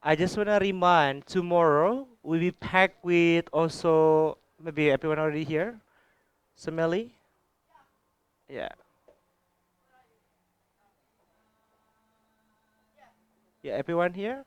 I just want to remind tomorrow we'll be packed with also maybe everyone already here. So Melly, yeah, yeah, everyone here.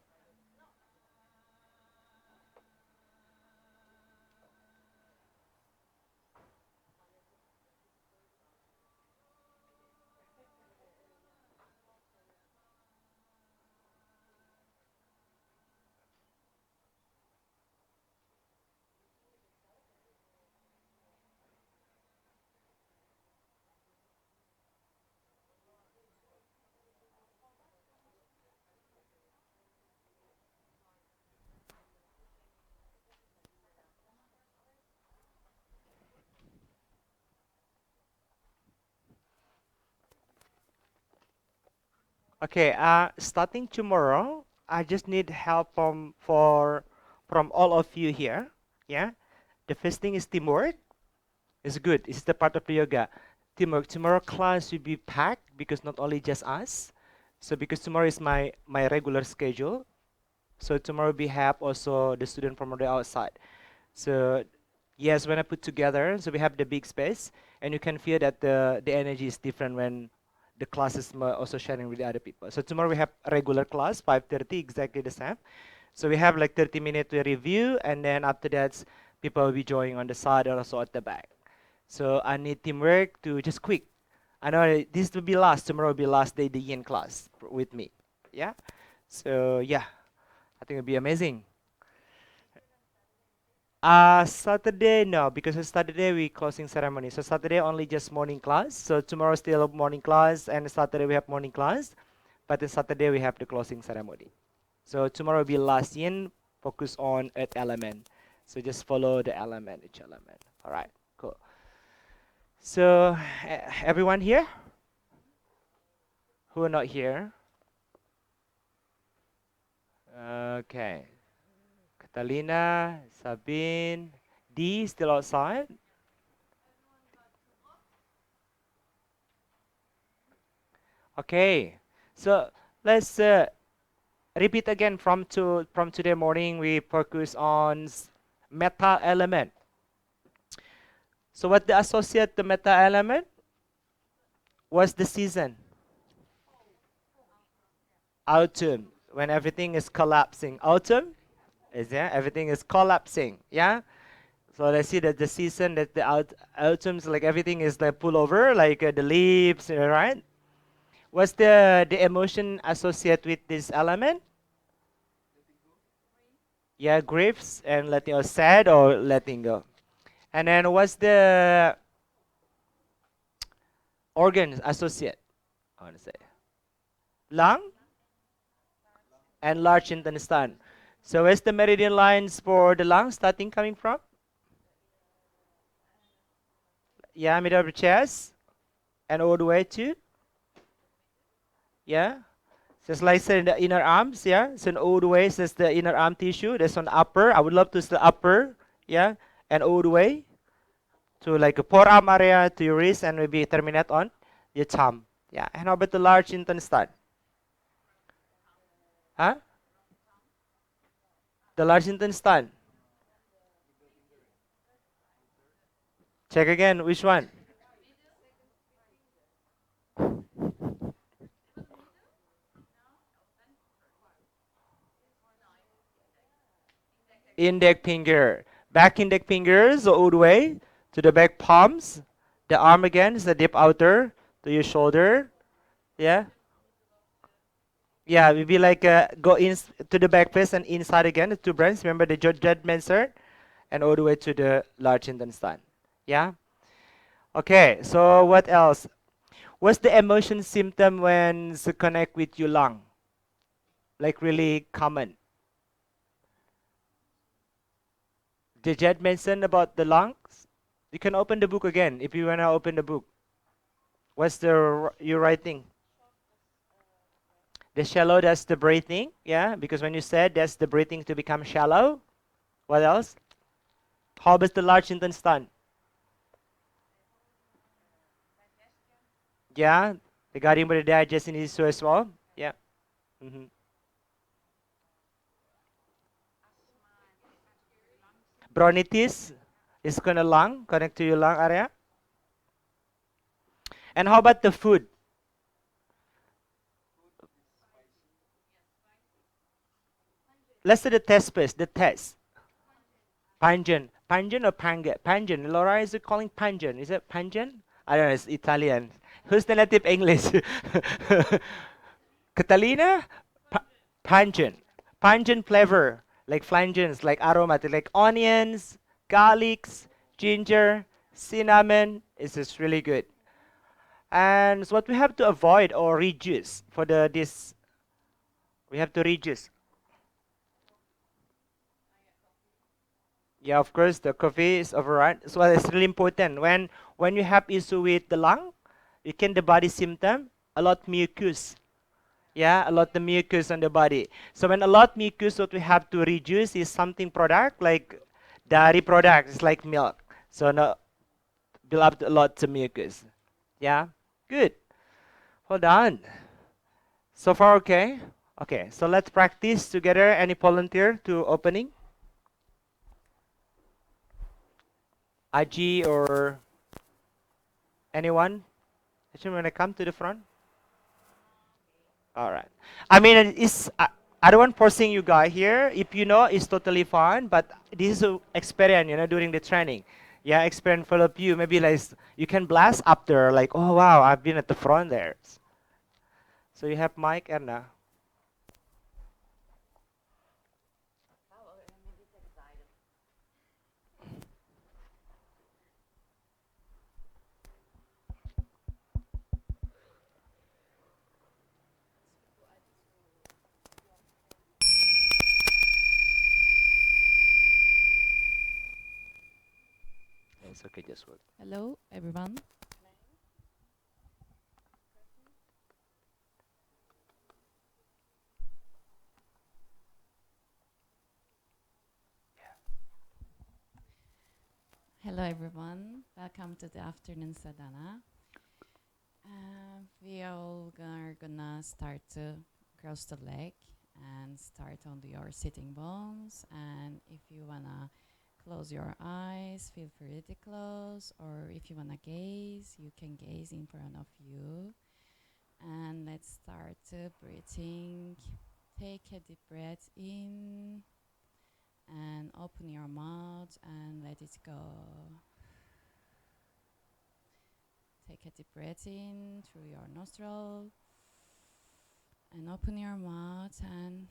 Okay, starting tomorrow, I just need help from all of you here. Yeah, the first thing is teamwork. It's good. It's the part of the yoga. Teamwork. Tomorrow class will be packed because not only just us. So because tomorrow is my regular schedule. So tomorrow we have also the student from the outside. So yes, when I put together, so we have the big space, and you can feel that the energy is different when the class is also sharing with the other people. So tomorrow we have a regular class, 5:30, exactly the same. So we have like 30 minutes to review, and then after that, people will be joining on the side and also at the back. So I need teamwork to just quick. I know this will be last. Tomorrow will be last day the yin class with me. Yeah. So yeah, I think it'll be amazing. Saturday no, because on Saturday we closing ceremony. So Saturday only just morning class. So tomorrow still morning class, and Saturday we have morning class, but then Saturday we have the closing ceremony. So tomorrow will be last yin, focus on earth element. So just follow the element, each element. All right, cool. So everyone here who are not here, okay. Catalina, Sabine, D still outside. Okay, so let's repeat again from today morning. We focus on meta element. So what the associate the meta element was the season autumn when everything is collapsing. Autumn is yeah everything is collapsing. Yeah. So let's see that the season that the autumn's like everything is like pull over like the leaves, right? What's the emotion associated with this element? Yeah, griefs and letting go, sad or letting go. And then what's the organs associate? I want to say lung and large intestine. So where's the meridian lines for the lung starting coming from? Yeah, middle of the chest and all the way to yeah. Just like say in the inner arms, yeah. So all the way says the inner arm tissue. That's on upper. I would love to see the upper, yeah, and all the way to like a forearm area to your wrist and maybe terminate on your thumb. Yeah. And how about the large intestine? Huh? The large intestine. Check again. Which one? Index finger. Back index fingers all the way to the back palms. The arm again is the deep outer to your shoulder. Yeah. Yeah, we be like go in to the back face and inside again, the two brands. Remember the judgment cert and all the way to the large intestine. Yeah. Okay. So what else? What's the emotion symptom when to connect with your lung? Like really common. Did Jed mention about the lungs? You can open the book again if you wanna open the book. What's the you writing? The shallow, that's the breathing. Yeah, because when you said that's the breathing to become shallow. What else? How about the large intestine? Yeah, regarding the digestion issue as well. Yeah. hmm Bronchitis is gonna lung, connect to your lung area. And how about the food? Let's do the test first. The test. Pungent. Pungent or pungent? Pungent. Laura, is it calling pungent? Is it pungent? I don't know. It's Italian. Who's the native English? Catalina? Pungent. Pungent flavor. Like flangents, like aromatic, like onions, garlics, ginger, cinnamon. It's just really good. And so what we have to avoid or reduce for the this, we have to reduce. Yeah, of course, the coffee is override. So it's really important. When you have issue with the lung, you can the body symptom, a lot mucus. Yeah, a lot the mucus on the body. So when a lot mucus, what we have to reduce is something product like dairy products like milk. So no, build up a lot of mucus. Yeah, good. Hold on. So far, okay. Okay, so let's practice together. Any volunteer to opening? Aji or anyone? Actually, when I come to the front. All right. I mean, I don't want forcing you guys here. If you know, it's totally fine. But this is a experience, during the training. Yeah, experience full of you. Maybe like you can blast up there, like, oh wow, I've been at the front there. So you have Mike, Erna. It's okay, just work. Hello, everyone. Hello, everyone. Welcome to the afternoon sadhana. We all are gonna start to cross the leg and start on your sitting bones. And if you wanna close your eyes, feel free to close. Or if you wanna gaze, you can gaze in front of you. And let's start breathing. Take a deep breath in and open your mouth and let it go. Take a deep breath in through your nostril and open your mouth and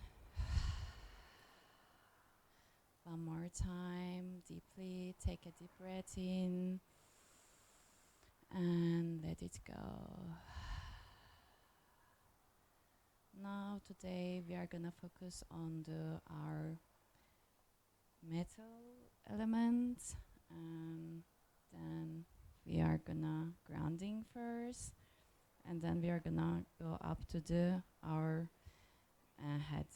one more time deeply take a deep breath in and let it go. Now today we are gonna focus on our metal elements, and then we are gonna grounding first, and then we are gonna go up to our head.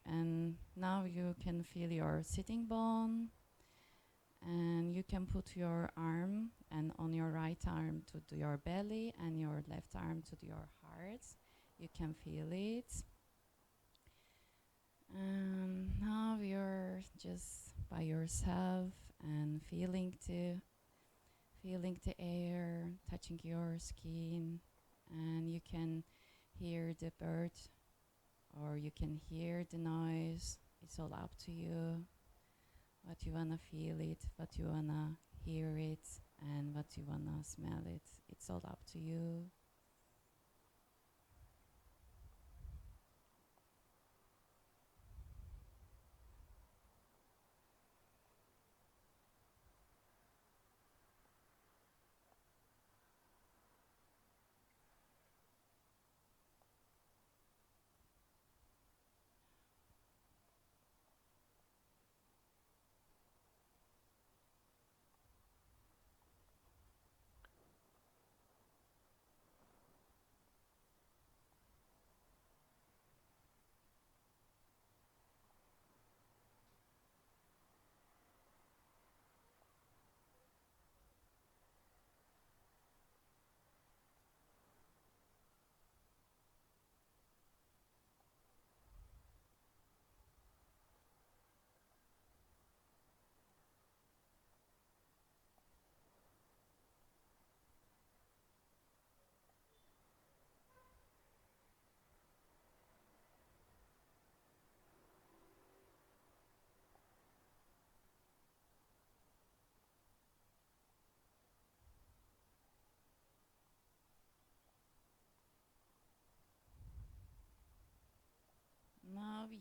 And now you can feel your sitting bone, and you can put your arm and on your right arm to your belly and your left arm to your heart. You can feel it. And now you're just by yourself and feeling the air touching your skin, and you can hear the bird or you can hear the noise. It's all up to you. What you wanna feel it, what you wanna hear it, and what you wanna smell it. It's all up to you.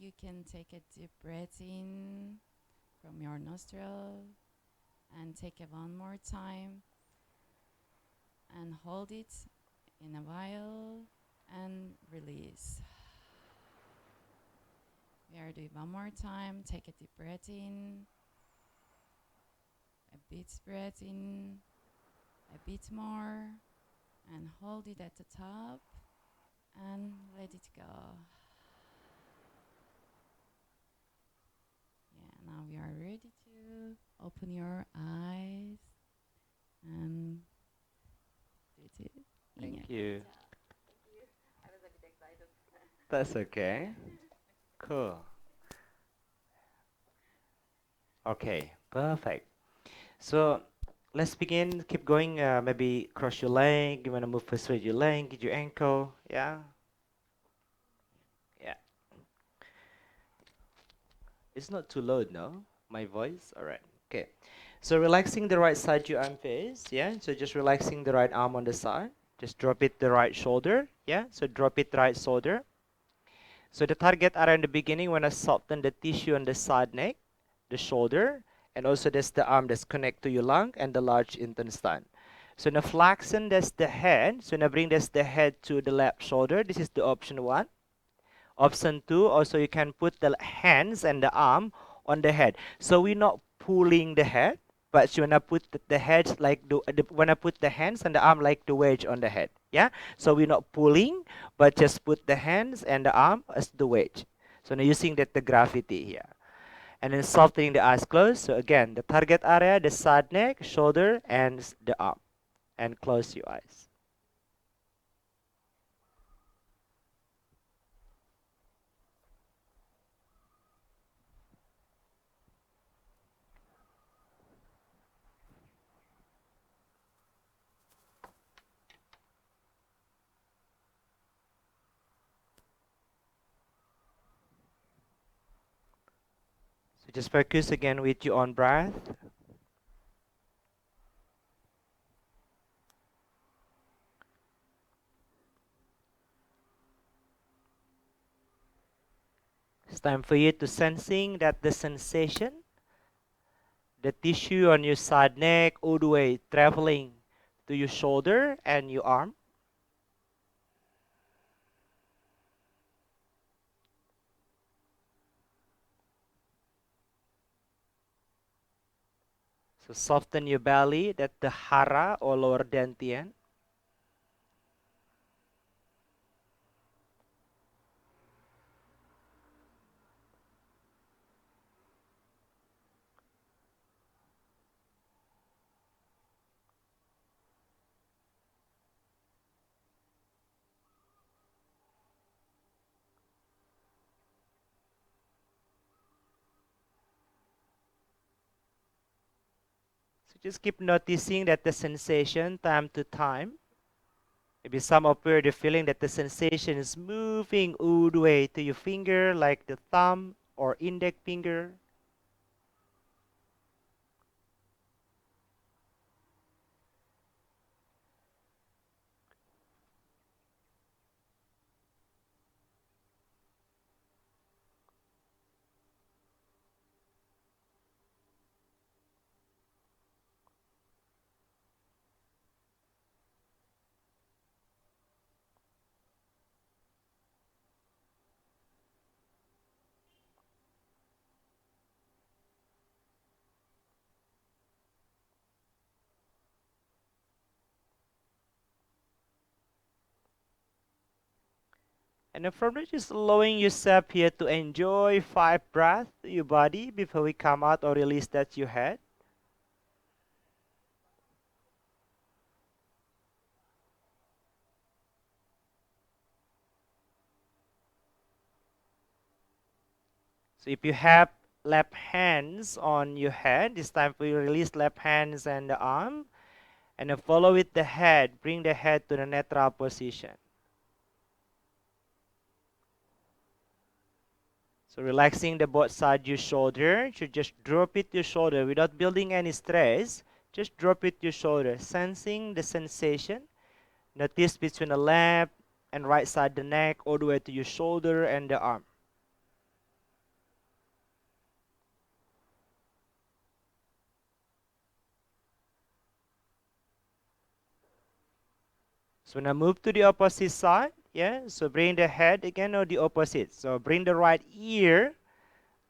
you can take a deep breath in from your nostril and take it one more time and hold it in a while and release. We are doing one more time. Take a deep breath in, a bit breath in, a bit more, and hold it at the top and let it go. Yeah, now we are ready to open your eyes and do it. Yin Thank Yoga. you. Thank you. I was a bit excited. That's okay. Cool. Okay, perfect. So let's begin. Keep going. Maybe cross your leg. You want to move first with your leg, your ankle. Yeah. Yeah. It's not too loud, no? My voice? All right. Okay. So relaxing the right side your arm face. Yeah. So just relaxing the right arm on the side. Just drop it the right shoulder. Yeah. So drop it right shoulder. So the target area in the beginning, when I soften the tissue on the side neck, the shoulder, and also that's the arm that's connect to your lung and the large intestine. So now flaxen, that's the head. So now bring this the head to the left shoulder. This is the option one. Option two, also you can put the hands and the arm on the head. So we're not pulling the head, but you wanna put the head like wanna put the hands and the arm like the wedge on the head. Yeah. So we're not pulling, but just put the hands and the arm as the wedge. So now using that the gravity here, and then softening the eyes closed. So again, the target area, the side neck, shoulder, and the arm, and close your eyes. So just focus again with your own breath. It's time for you to sensing that the sensation, the tissue on your side neck, all the way traveling to your shoulder and your arm. So soften your belly, that the hara or lower dantian. So just keep noticing that the sensation time to time. Maybe some of you are feeling that the sensation is moving all the way to your finger, like the thumb or index finger. And then from there, just allowing yourself here to enjoy 5 breaths, your body, before we come out or release that you had. So if you have left hands on your head, it's time for you to release left hands and the arm. And then follow with the head. Bring the head to the neutral position. So relaxing the both side your shoulder. So just drop it your shoulder without building any stress. Just drop it your shoulder, sensing the sensation. Notice between the left and right side the neck, all the way to your shoulder and the arm. So now move to the opposite side. Yeah, so bring the head again on the opposite. So bring the right ear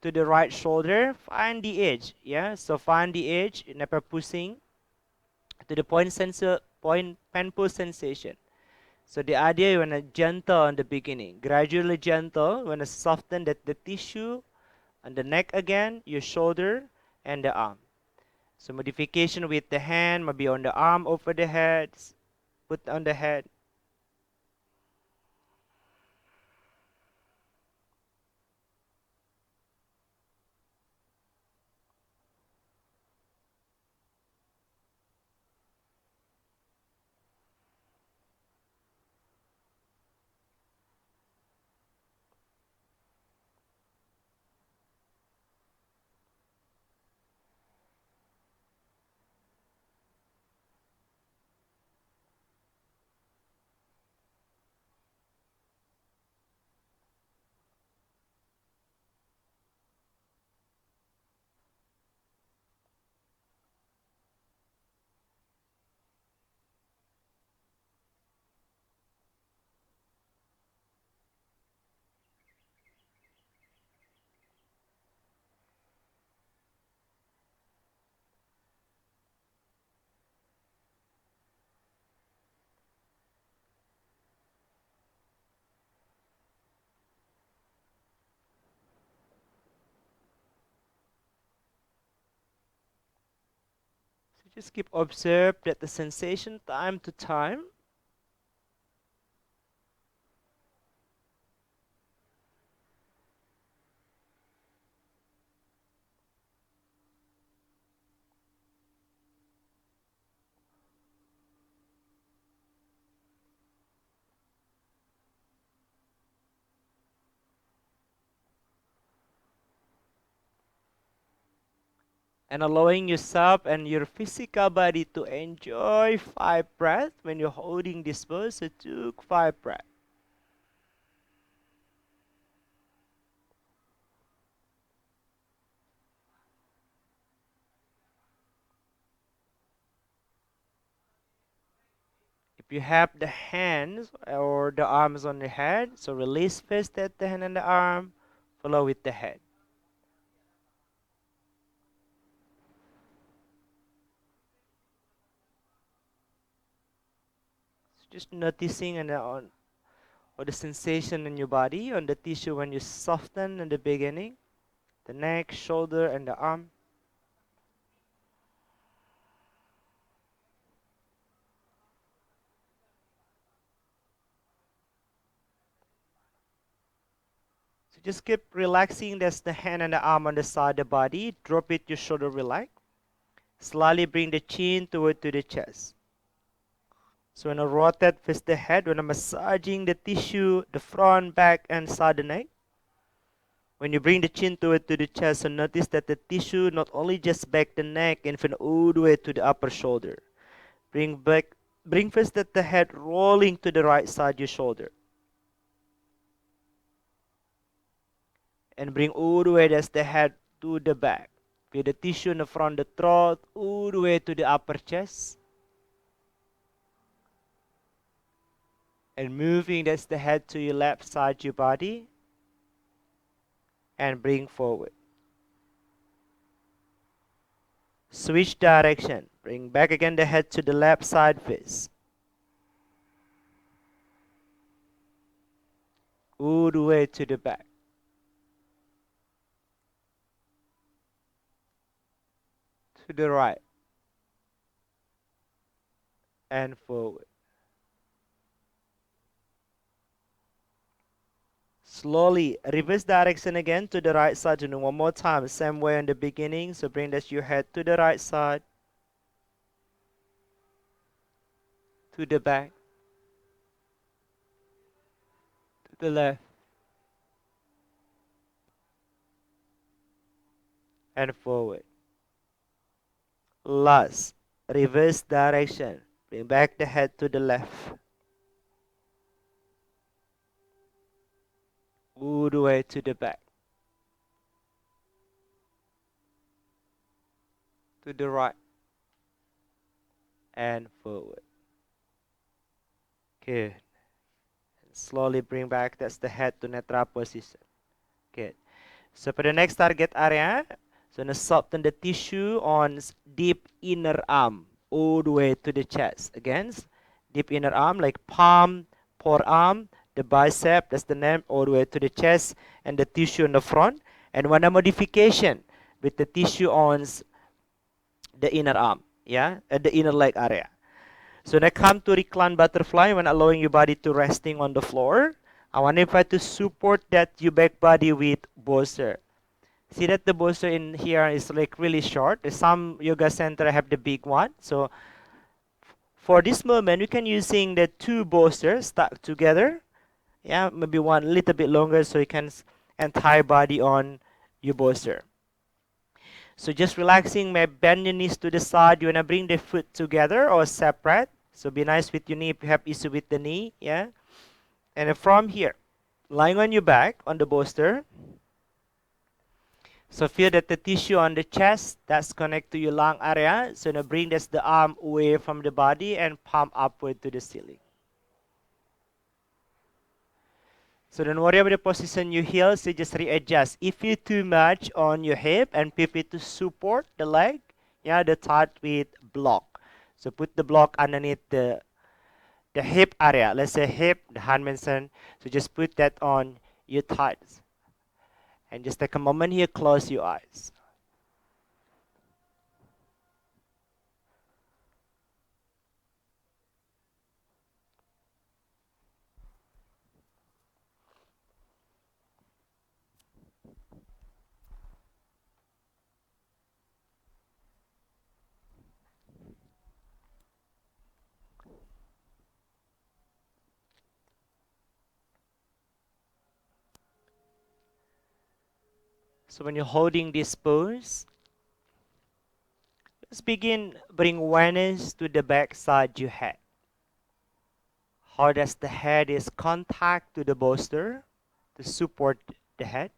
to the right shoulder. Find the edge. Yeah, so find the edge. Never pushing to the point painful sensation. So the idea you want to gentle in the beginning, gradually gentle, when to soften the tissue and the neck again, your shoulder and the arm. So modification with the hand, maybe on the arm over the head, put on the head. So just keep observe that the sensation time to time. And allowing yourself and your physical body to enjoy 5 breaths when you're holding this pose. So took 5 breaths. If you have the hands or the arms on your head, so release first at the hand and the arm, follow with the head. So just noticing and on or the sensation in your body on the tissue when you soften in the beginning, the neck, shoulder, and the arm. So just keep relaxing. That's the hand and the arm on the side of the body. Drop it, your shoulder relax. Slowly bring the chin toward to the chest. So when I rotate, twist the head, when I'm massaging the tissue, the front, back, and side of the neck. When you bring the chin toward to the chest, so notice that the tissue not only just back the neck and fin all the way to the upper shoulder. Bring back, bring first that the head rolling to the right side your shoulder, and bring all the way that's the head to the back. Feel the tissue in the front, the throat, all the way to the upper chest, and moving that's the head to your left side your body, and bring forward. Switch direction. Bring back again the head to the left side face. All the way to the back. To the right. And forward. Slowly reverse direction again to the right side. And one more time. Same way in the beginning. So bring that your head to the right side. To the back. To the left. And forward. Last. Reverse direction. Bring back the head to the left. All the way to the back. To the right. And forward. Good. Slowly bring back, that's the head to netra position. Good. So for the next target area, so now soften the tissue on deep inner arm all the way to the chest. Again, deep inner arm like palm, forearm, the bicep, that's the name, all the way to the chest and the tissue in the front. And one modification with the tissue on the inner arm, yeah, at the inner leg area. So when I come to recline butterfly, when allowing your body to resting on the floor, I want to invite to support that your back body with bolster. See that the bolster in here is like really short. Some yoga center have the big one. So for this moment, we can using the two bolsters stuck together. Yeah, maybe one a little bit longer so you can entire body on your bolster. So just relaxing, may bend your knees to the side. You wanna bring the foot together or separate. So be nice with your knee if you have issue with the knee. Yeah, and then from here, lying on your back on the bolster. So feel that the tissue on the chest that's connect to your lung area. So now bring this the arm away from the body and palm upward to the ceiling. So don't worry about the position you heal. So just readjust. If you too much on your hip and pivot to support the leg, yeah, the thigh with block. So put the block underneath the hip area. Let's say hip, the hand mentioned. So just put that on your thighs. And just take a moment here, close your eyes. So when you're holding this pose, let's begin bring awareness to the back side you head. How does the head is contact to the bolster to support the head?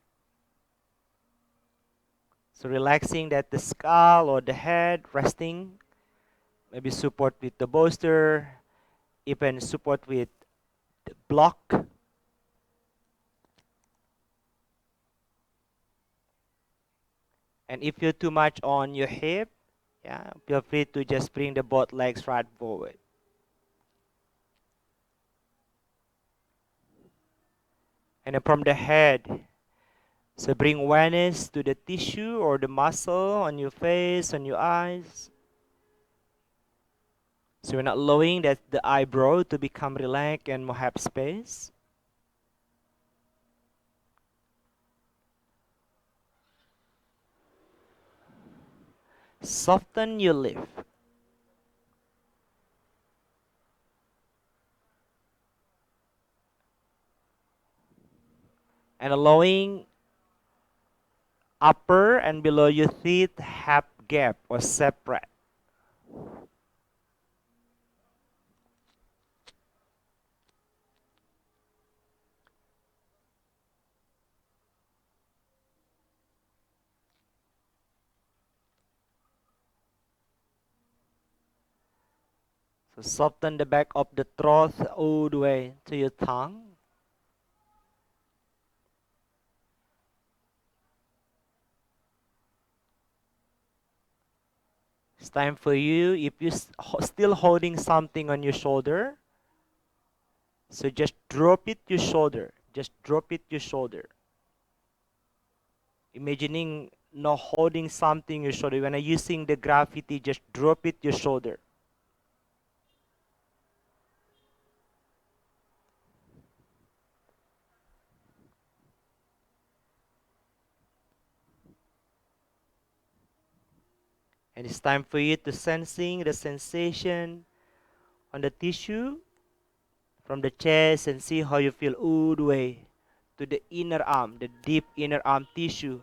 So relaxing that the skull or the head resting, maybe support with the bolster, even support with the block. And if you're too much on your hip, yeah, feel free to just bring the both legs right forward. And then from the head, so bring awareness to the tissue or the muscle on your face, on your eyes. So we're not allowing that the eyebrow to become relaxed and more have space. Soften your lip and allowing upper and below your teeth have gap or separate. So soften the back of the throat all the way to your tongue. It's time for you. If you're still holding something on your shoulder, so just drop it your shoulder. Just drop it your shoulder. Imagining not holding something your shoulder. When I'm using the graffiti, just drop it your shoulder. And it's time for you to sensing the sensation on the tissue from the chest and see how you feel all the way to the inner arm, the deep inner arm tissue.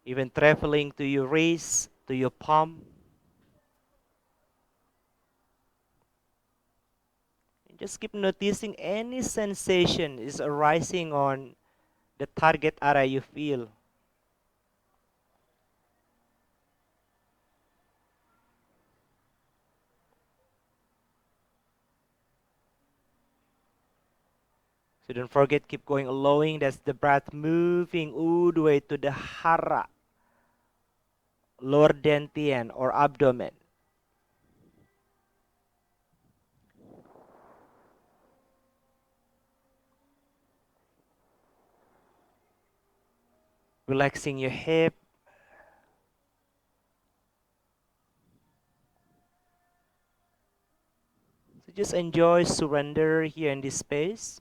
Even traveling to your wrist, to your palm. And just keep noticing any sensation is arising on the target area you feel. So don't forget, keep going, allowing that's the breath moving all the way to the hara, lower dantian or abdomen. Relaxing your hip. So just enjoy, surrender here in this space.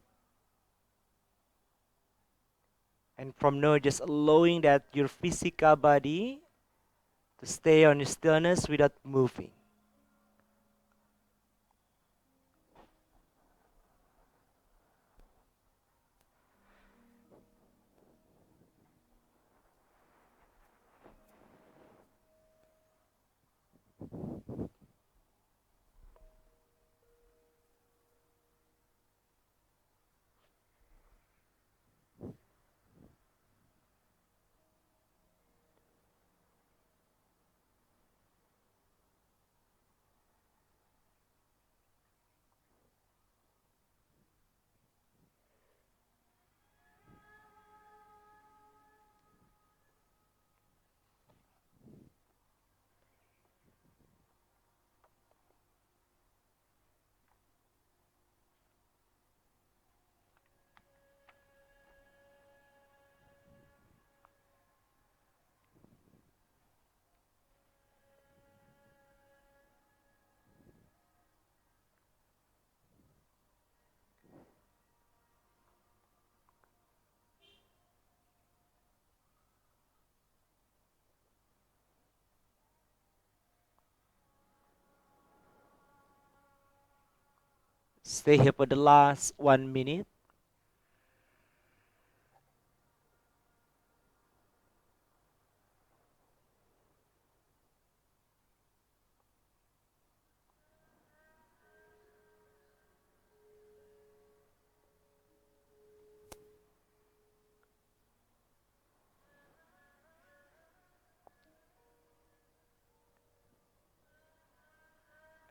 And from now, just allowing that your physical body to stay on stillness without moving. Stay here for the last 1 minute.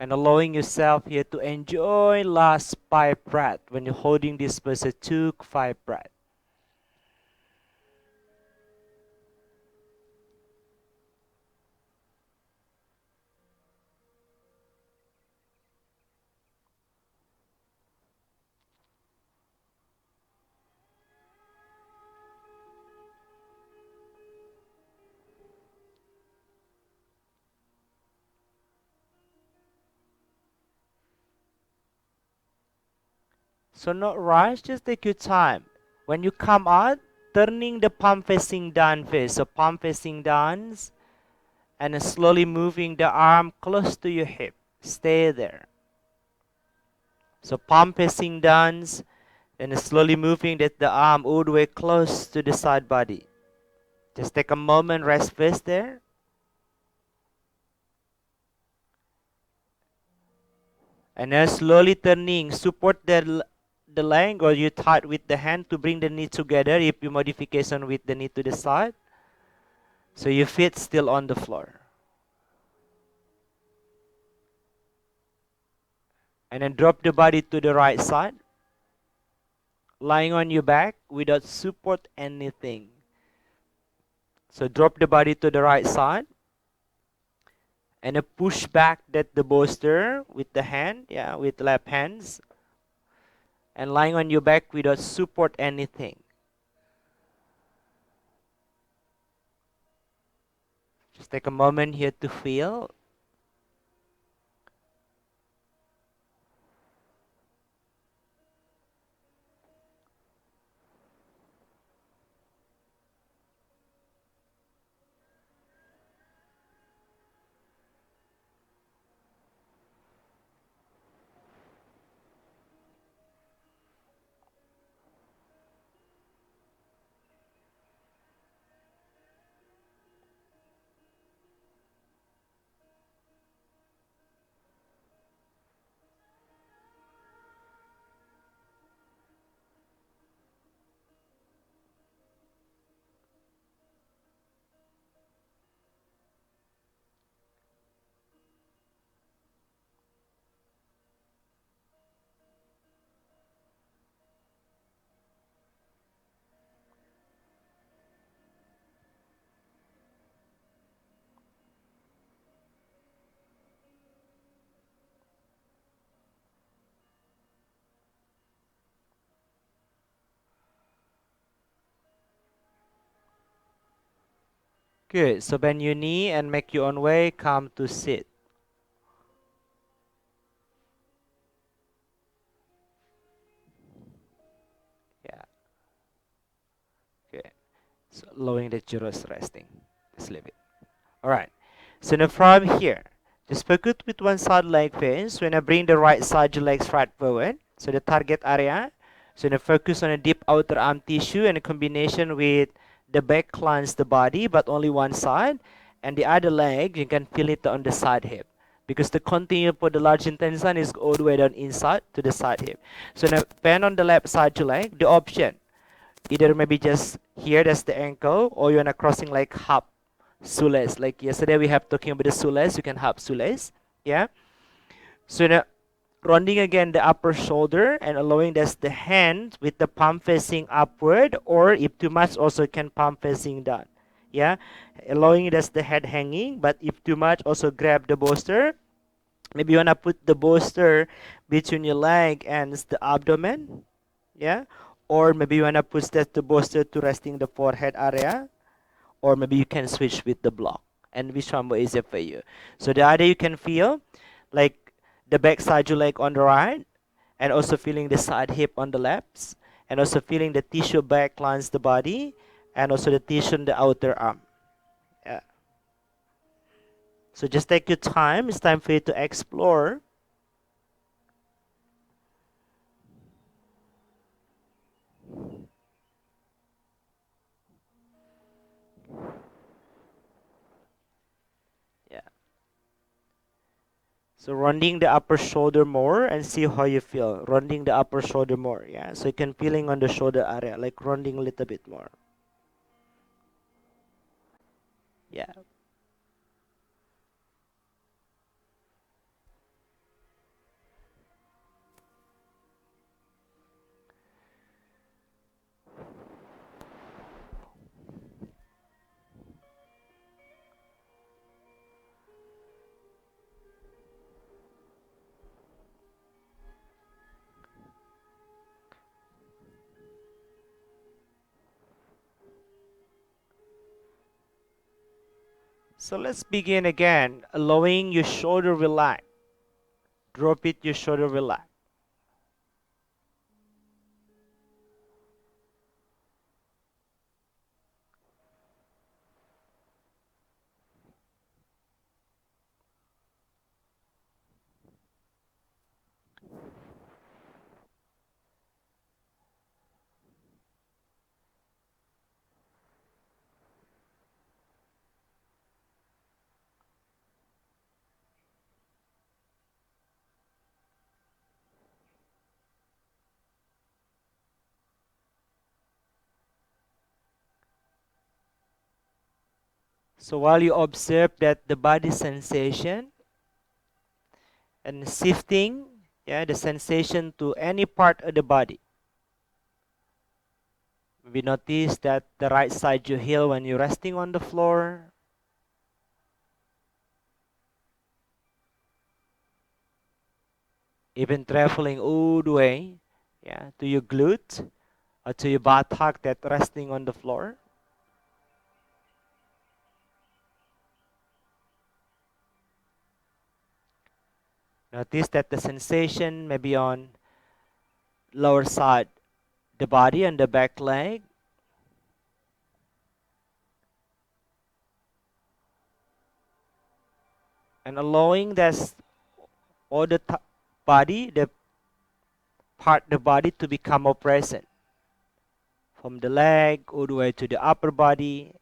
And allowing yourself here to enjoy last 5 breaths when you're holding this pose. Took 5 breaths. So not rush, just take your time. When you come out, turning the palm facing down face. So palm facing down and then slowly moving the arm close to your hip. Stay there. So palm facing down and slowly moving the arm all the way close to the side body. Just take a moment, rest first there. And then slowly turning, support the leg or you tight with the hand to bring the knee together if you modification with the knee to the side. So your feet still on the floor. And then drop the body to the right side. Lying on your back without support anything. So drop the body to the right side. And then push back the bolster with the hand, with left hands. And lying on your back without support anything. Just take a moment here to feel. Good. So bend your knee and make your own way. Come to sit. Yeah. Good. So allowing that you're just resting. Just leave it. All right. So now from here, just focus with one side leg first. When I bring the right side your legs right forward, so the target area. So now focus on a deep outer arm tissue and a combination with the back cleanse the body, but only one side, and the other leg you can feel it on the side hip. Because the continue for the large intestine is all the way down inside to the side hip. So now bend on the left side your leg. The option either maybe just here that's the ankle, or you're not crossing like half shoelace. Like yesterday we have talking about the shoelace, you can have shoelace. Yeah. So now rounding again the upper shoulder and allowing that's the hand with the palm facing upward, or if too much also can palm facing down. Yeah. Allowing that's the head hanging, but if too much also grab the bolster. Maybe you wanna put the bolster between your leg and the abdomen. Yeah. Or maybe you wanna push that the bolster to resting the forehead area, or maybe you can switch with the block, and which one more easier for you. So the other you can feel like the back side your leg on the right, and also feeling the side hip on the left, and also feeling the tissue back lines the body, and also the tissue in the outer arm. Yeah. So just take your time. It's time for you to explore. Yeah. So rounding the upper shoulder more and see how you feel. Rounding the upper shoulder more. Yeah. So you can feeling on the shoulder area, like rounding a little bit more. Yeah. So let's begin again, allowing your shoulder relax. Drop it, your shoulder relax. So while you observe that the body sensation and shifting, yeah, the sensation to any part of the body. We notice that the right side you heel when you're resting on the floor, even traveling all the way, yeah, to your glute or to your buttock that resting on the floor. Notice that the sensation maybe on lower side the body and the back leg, and allowing that all the body, the part the body to become more present, from the leg all the way to the upper body.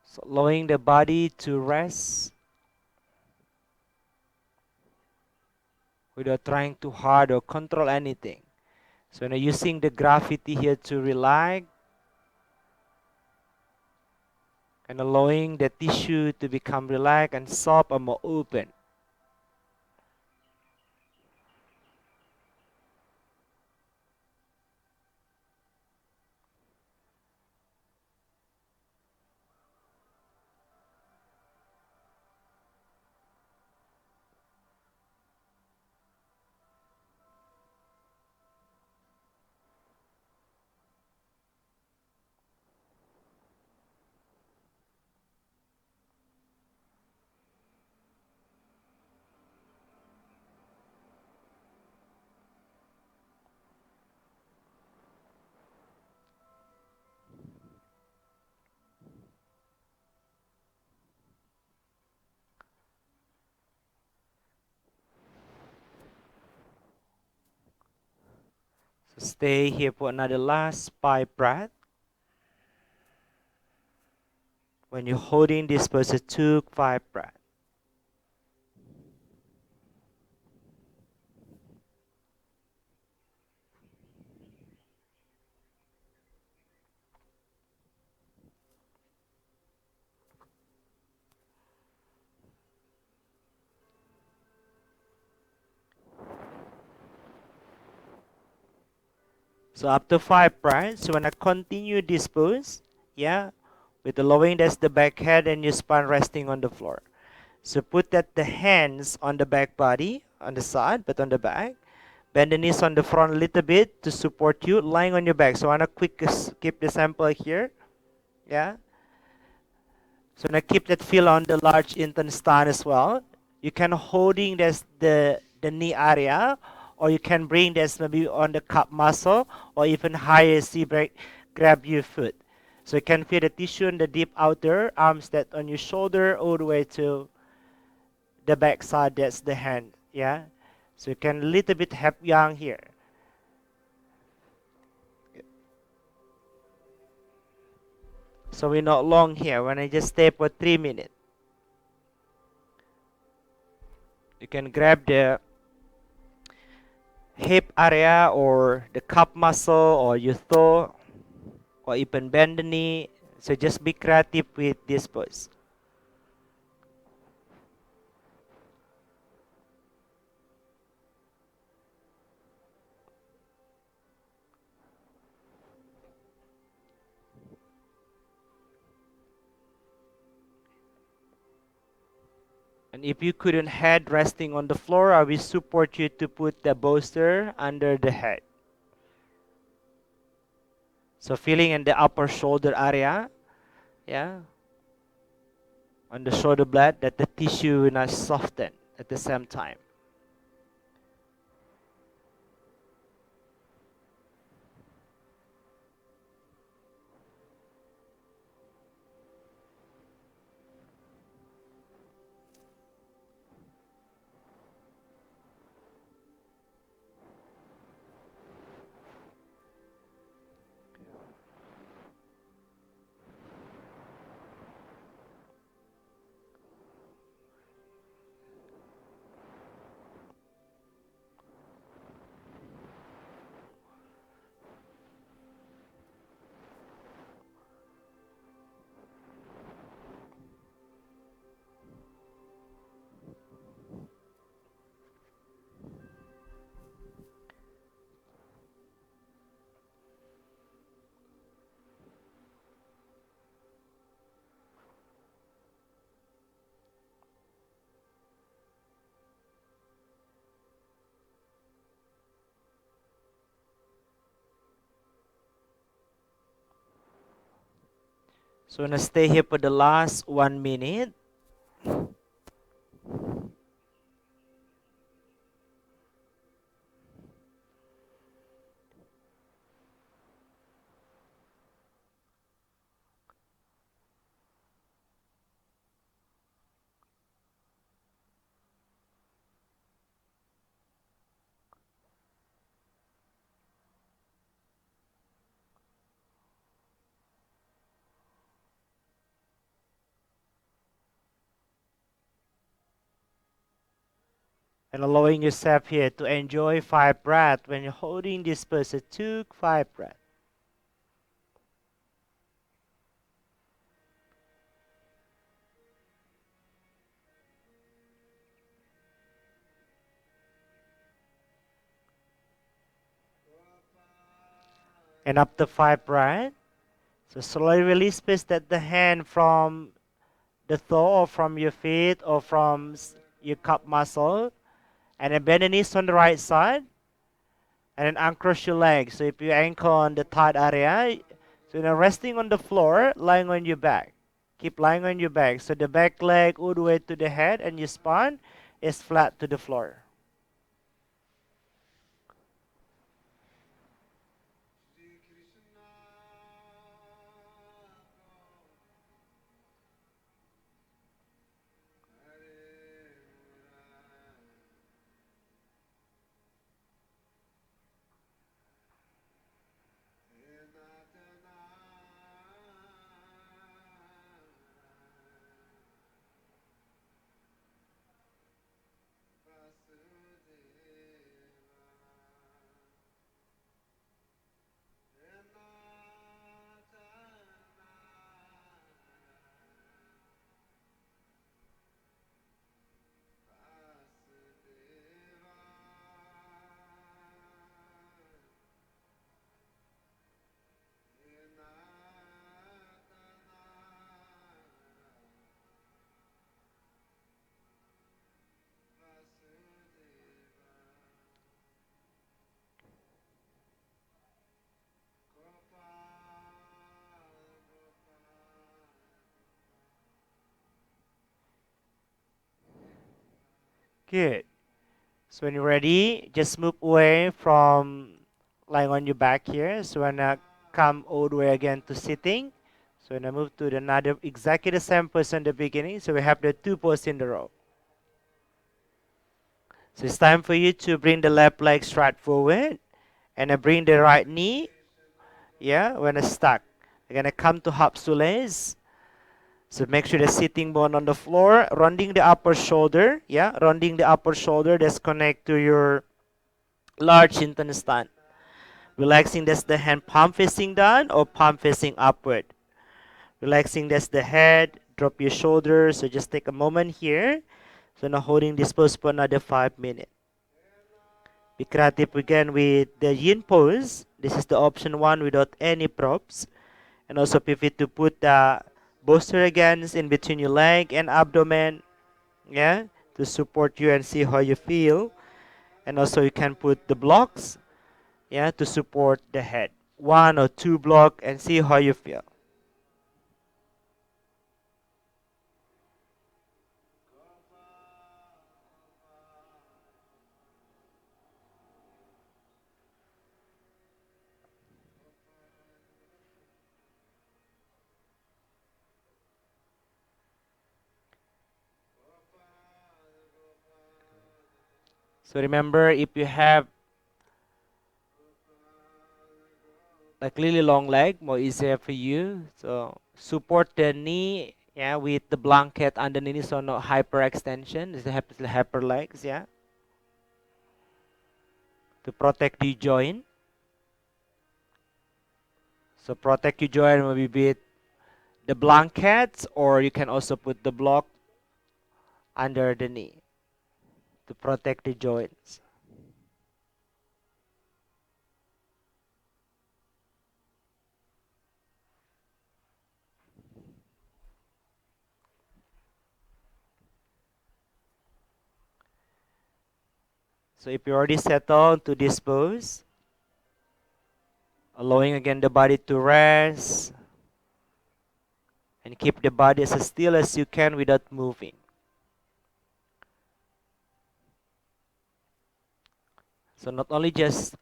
So allowing the body to rest without trying too hard or control anything. So now using the gravity here to relax, and allowing the tissue to become relaxed and soft and more open. So stay here for another last 5 breaths. When you're holding this pose, took 5 breaths. So after 5 breaths, you wanna continue this pose, yeah, with the lowering that's the back head and your spine resting on the floor. So put that the hands on the back body, on the side, but on the back. Bend the knees on the front a little bit to support you, lying on your back. So I wanna keep the sample here, yeah. So now keep that feel on the large intestine as well. You can holding this the knee area, or you can bring this maybe on the calf muscle, or even higher. See, grab your foot. So you can feel the tissue in the deep outer arms that on your shoulder all the way to the back side. That's the hand. Yeah. So you can little bit have yang here. So we're not long here. When I just stay for 3 minutes, you can grab the hip area or the calf muscle or your toe or even bend the knee. So just be creative with this pose. And if you couldn't head resting on the floor, I will support you to put the bolster under the head. So feeling in the upper shoulder area, yeah, on the shoulder blade, that the tissue will not soften at the same time. So I'm gonna stay here for the last 1 minute. And allowing yourself here to enjoy 5 breaths when you're holding this pose. Took 5 breaths. And up to 5 breath. So slowly release, space that the hand from the toe or from your feet or from your cup muscle. And then bend the knees on the right side. And then uncross your legs. So if you ankle on the thigh area, so now resting on the floor, lying on your back. Keep lying on your back. So the back leg all the way to the head and your spine is flat to the floor. Good. So when you're ready, just move away from lying on your back here. So when I come all the way again to sitting. So when I move to another exactly the same position in the beginning. So we have the 2 poses in the row. So it's time for you to bring the left leg straight forward. And I bring the right knee. Yeah, when it's stuck. You're gonna come to half shoelace. So make sure the sitting bone on the floor, rounding the upper shoulder. Yeah, rounding the upper shoulder. That's connect to your large intestine. Relaxing, that's the hand palm facing down or palm facing upward. Relaxing, that's the head. Drop your shoulders. So just take a moment here. So now holding this pose for another 5 minutes. Be creative again with the yin pose. This is the option one without any props. And also pivot to put the bolster against in between your leg and abdomen. Yeah, to support you and see how you feel. And also you can put the blocks, yeah, to support the head. 1 or 2 block and see how you feel. So remember, if you have like really long leg, more easier for you. So support the knee, yeah, with the blanket underneath, so no hyperextension. It's the hyper legs, yeah, to protect the joint. So protect your joint maybe with the blankets, or you can also put the block under the knee to protect the joints. So if you already settled to this pose, allowing again the body to rest and keep the body as still as you can without moving. So not only just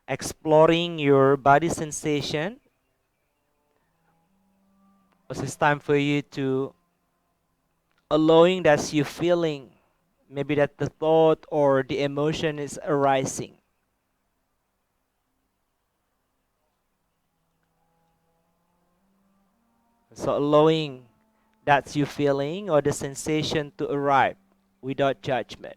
exploring your body sensation, but it's time for you to allowing that you feeling, maybe that the thought or the emotion is arising. So allowing that you feeling or the sensation to arrive without judgment.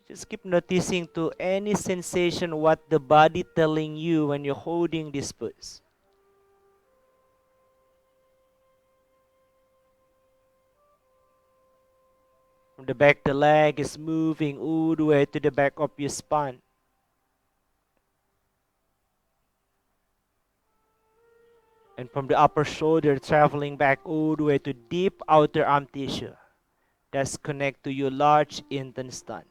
Just keep noticing to any sensation what the body telling you when you're holding this pose. From the back, the leg is moving all the way to the back of your spine. And from the upper shoulder, traveling back all the way to deep outer arm tissue. That's connect to your large intestine.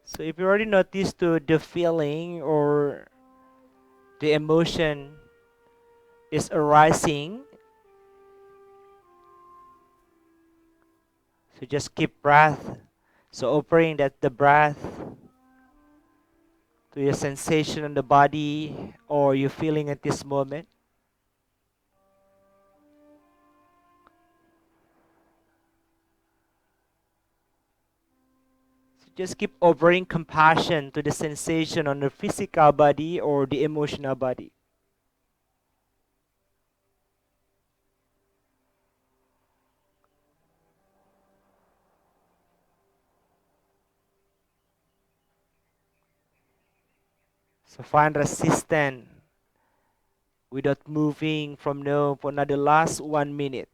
So if you already noticed to the feeling or the emotion is arising, so just keep breath. So offering that the breath to your sensation on the body or you feeling at this moment. So just keep offering compassion to the sensation on the physical body or the emotional body. So find resistance without moving from now for another last 1 minute.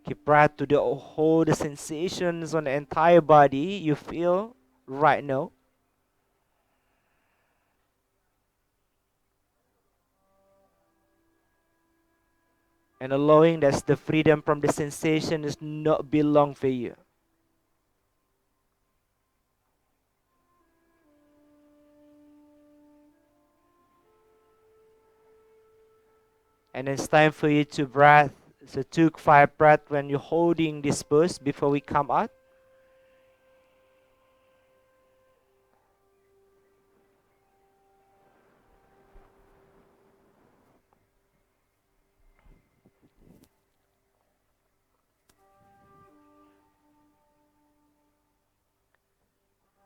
Keep breath to the whole the sensations on the entire body you feel right now. And allowing that the freedom from the sensation is not belong for you. And it's time for you to breathe. So took 5 breaths when you're holding this pose before we come out.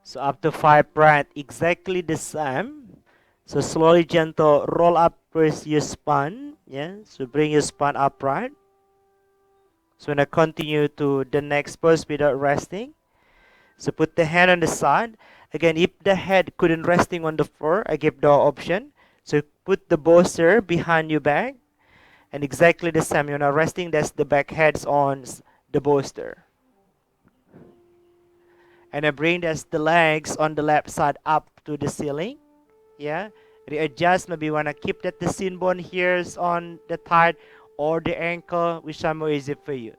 So after 5 breaths, exactly the same. So slowly gentle roll up first your spine. Yeah. So bring your spine upright. So when I continue to the next pose without resting. So put the hand on the side. Again, if the head couldn't resting on the floor, I give the option. So put the bolster behind your back. And exactly the same, you're not resting, that's the back heads on the bolster. And I bring that's the legs on the left side up to the ceiling. Yeah. Readjust, maybe you wanna keep that the shin bone here is on the thigh or the ankle, which is more easy for you.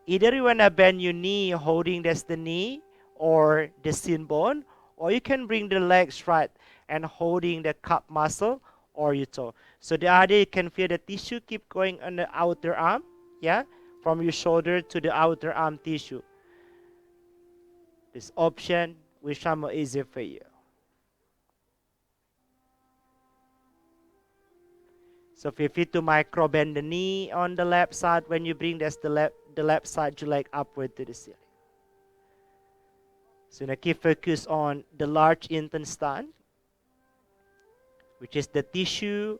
Either you wanna bend your knee holding that's the knee or the shin bone, or you can bring the legs right and holding the calf muscle or your toe. So the other you can feel the tissue keep going on the outer arm, yeah, from your shoulder to the outer arm tissue. This option which is more easy for you. So feel free to micro bend the knee on the left side when you bring the left side your leg upward to the ceiling. So now keep focus on the large intestine, which is the tissue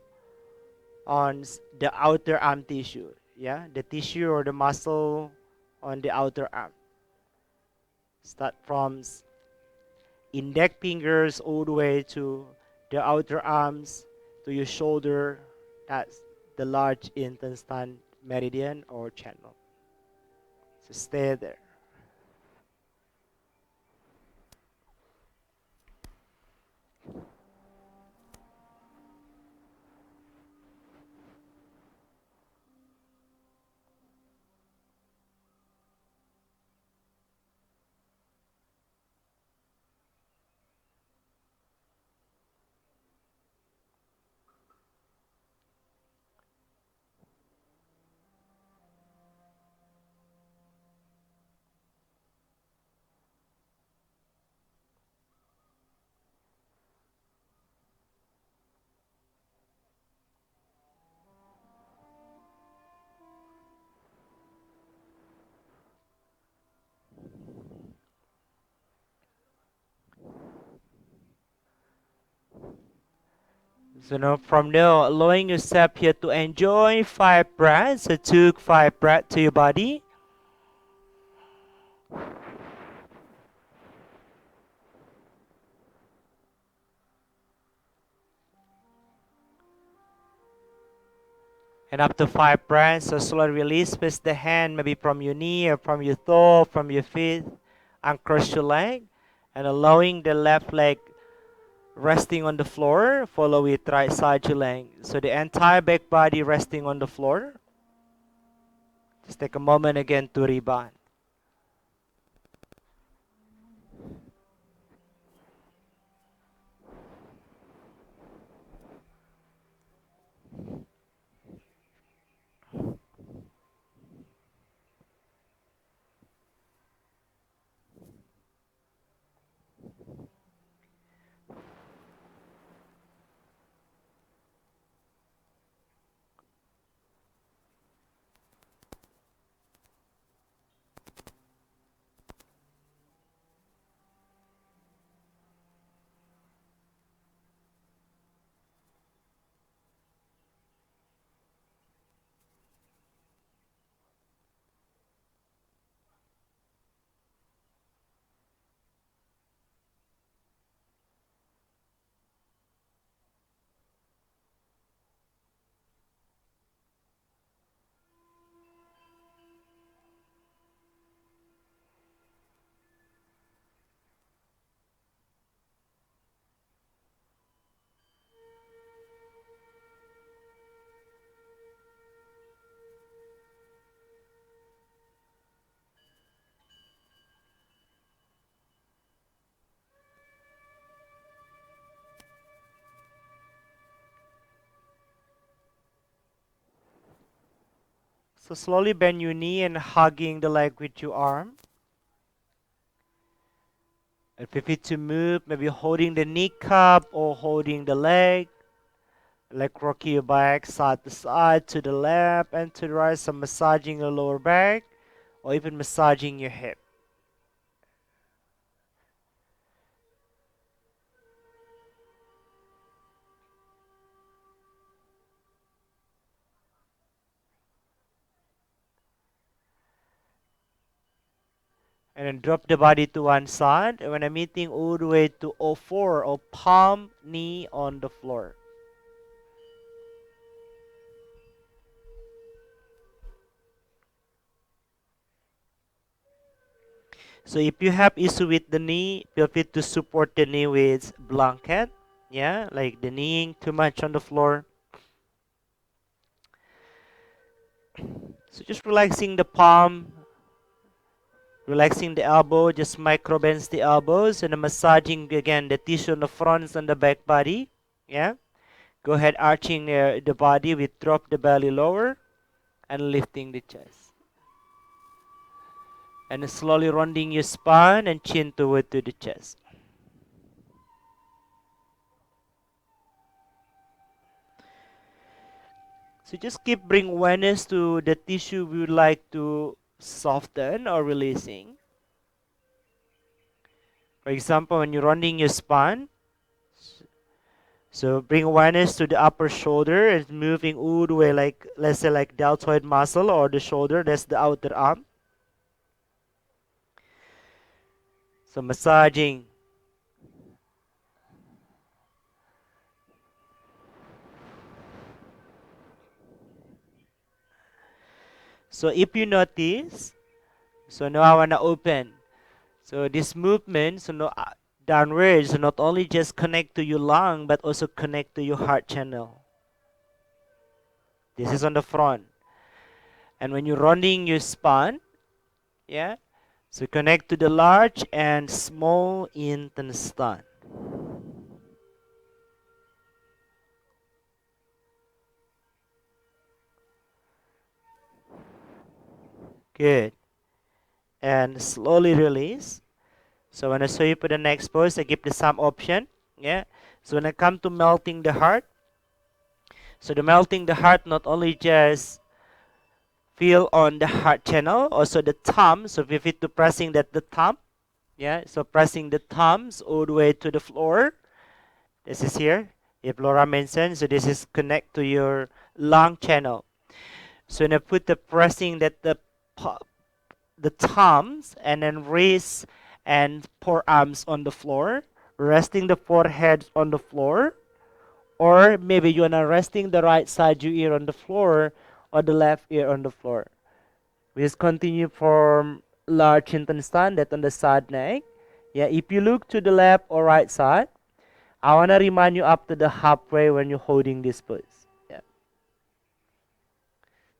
on the outer arm tissue. Yeah, the tissue or the muscle on the outer arm. Start from index fingers all the way to the outer arms to your shoulder. That's the large intestine meridian or channel. So stay there. So now from now, allowing yourself here to enjoy 5 breaths. So took 5 breaths to your body. And after 5 breaths, so slowly release with the hand, maybe from your knee or from your toe, from your feet. Uncross your leg. And allowing the left leg resting on the floor. Follow with right side your leg. So the entire back body resting on the floor. Just take a moment again to rebound. So slowly bend your knee and hugging the leg with your arm. And if you to move, maybe holding the kneecap or holding the leg. Like rocking your back side to side, to the left and to the right. So massaging your lower back or even massaging your hip. And then drop the body to one side. And when I'm meeting all the way to O4 or palm knee on the floor. So if you have issue with the knee, feel free to support the knee with blanket. Yeah, like the kneeing too much on the floor. So just relaxing the palm, relaxing the elbow, just micro bends the elbows and massaging again the tissue on the front and the back body. Yeah. Go ahead arching the body with drop the belly lower and lifting the chest. And slowly rounding your spine and chin toward to the chest. So just keep bring awareness to the tissue we would like to soften or releasing. For example, when you're rounding your spine, so bring awareness to the upper shoulder and moving all the way like, let's say like deltoid muscle or the shoulder, that's the outer arm. So massaging. So if you notice, so now I want to open. So this movement, so no, downwards, so not only just connect to your lung, but also connect to your heart channel. This is on the front. And when you're rounding your spine, yeah, so connect to the large and small intestine. Good. And slowly release. So when I show you for the next pose, I give the same option. Yeah. So when I come to melting the heart, so the melting the heart not only just feel on the heart channel, also the thumb. So if it to pressing that the thumb, yeah. So pressing the thumbs all the way to the floor. This is here. If Laura mentioned, so this is connect to your lung channel. So now put the pressing that the thumbs and then wrists and forearms on the floor, resting the forehead on the floor, or maybe you wanna resting the right side your ear on the floor or the left ear on the floor. We just continue from large intestine that on the side neck. Yeah, if you look to the left or right side, I wanna remind you up to the halfway when you're holding this pose. Yeah.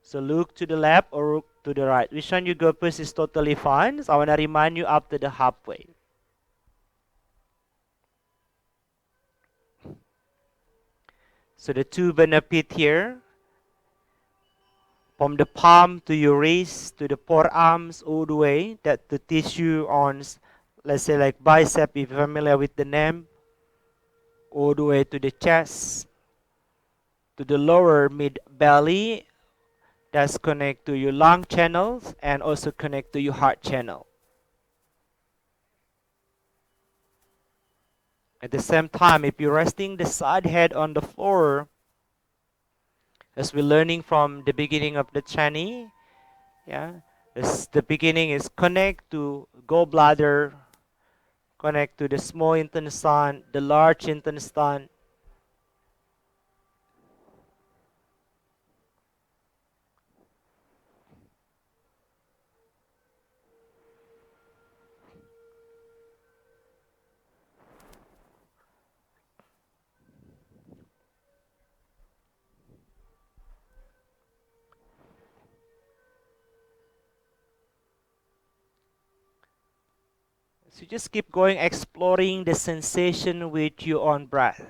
So look to the left or look to the right. Which one you go first is totally fine. So I wanna remind you up to the halfway. So the two benefit here, from the palm to your wrist to the forearms all the way, that the tissue on, let's say like bicep, if you're familiar with the name, all the way to the chest, to the lower mid belly, that's connect to your lung channels and also connect to your heart channel. At the same time, if you're resting the side head on the floor, as we're learning from the beginning of the training, yeah, this, the beginning is connect to gallbladder, connect to the small intestine, the large intestine. So just keep going, exploring the sensation with your own breath.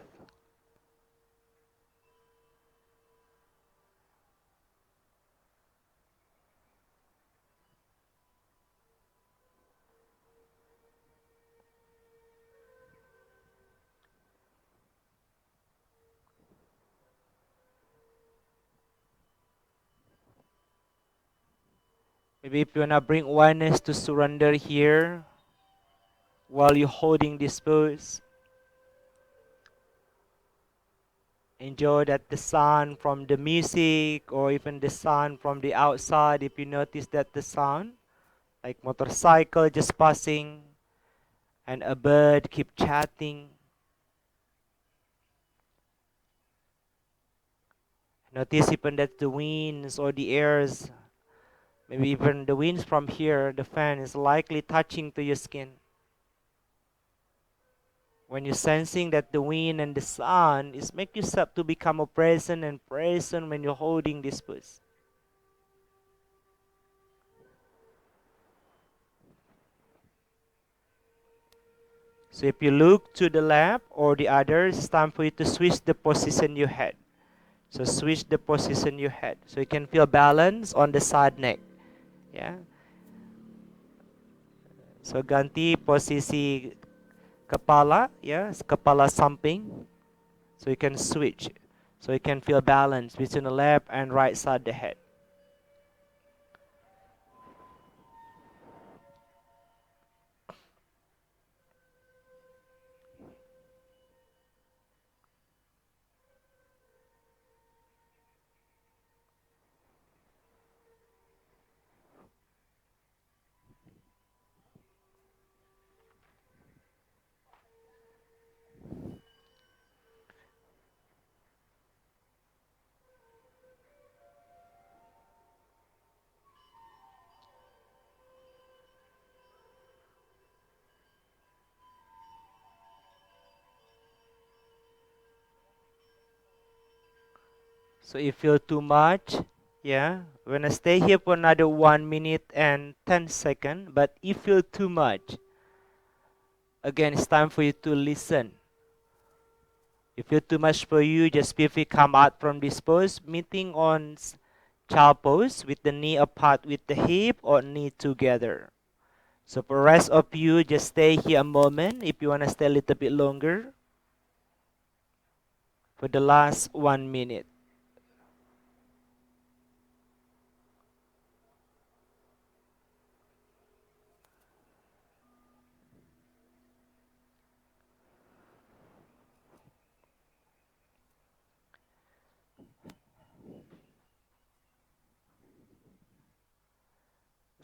Maybe if you wanna bring awareness to surrender here while you're holding this pose, enjoy that the sound from the music or even the sound from the outside. If you notice that the sound, like motorcycle just passing and a bird keep chatting. Notice even that the winds or the airs, maybe even the winds from here, the fan is likely touching to your skin. When you're sensing that the wind and the sun is make yourself to become a present and present when you're holding this pose. So if you look to the left or the other, it's time for you to switch the position you had. So switch the position you had. So you can feel balance on the side neck. Yeah. So ganti posisi kepala, yeah, kepala samping. So you can switch. So you can feel balance between the left and right side of the head. So if you feel too much, yeah, we're gonna stay here for another 1 minute and 10 seconds. But if you feel too much, again, it's time for you to listen. If you feel too much for you, just briefly come out from this pose, meeting on child pose with the knee apart with the hip or knee together. So for the rest of you, just stay here a moment if you wanna stay a little bit longer for the last 1 minute.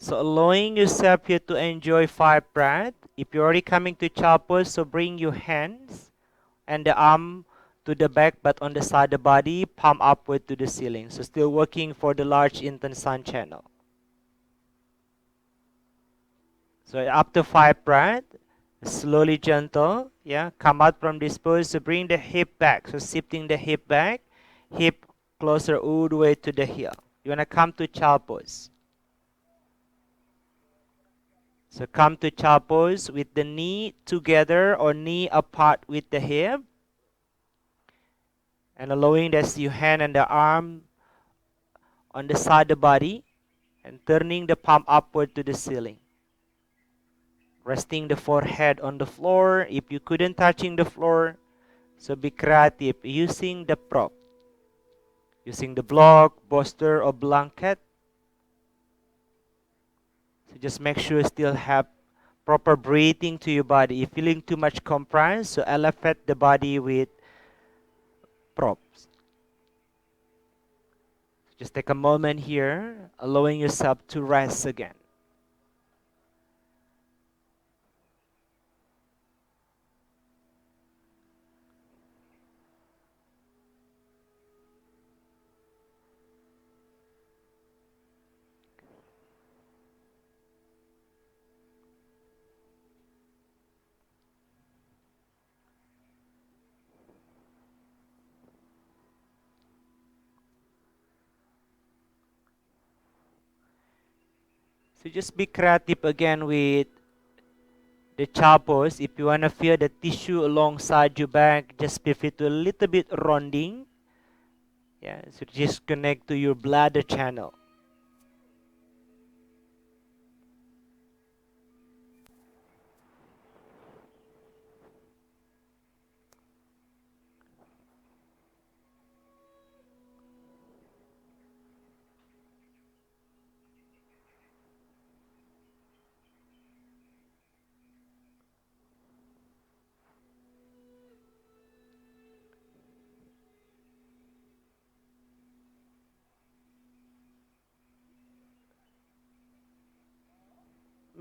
So allowing yourself here to enjoy 5 breaths. If you're already coming to child pose, so bring your hands and the arm to the back but on the side of the body, palm upward to the ceiling. So still working for the large intestine channel. So after 5 breaths, slowly gentle, yeah, come out from this pose. So bring the hip back. So shifting the hip back, hip closer all the way to the heel. You wanna come to child pose. So come to child pose with the knee together or knee apart with the hip, and allowing that your hand and the arm on the side of the body and turning the palm upward to the ceiling. Resting the forehead on the floor. If you couldn't touching the floor, so be creative using the prop, using the block, bolster, or blanket. So just make sure you still have proper breathing to your body. If feeling too much compressed, so elevate the body with props. Just take a moment here, allowing yourself to rest again. So just be creative again with the chapos. If you want to feel the tissue alongside your back, just pivot to a little bit rounding. Yeah, so just connect to your bladder channel.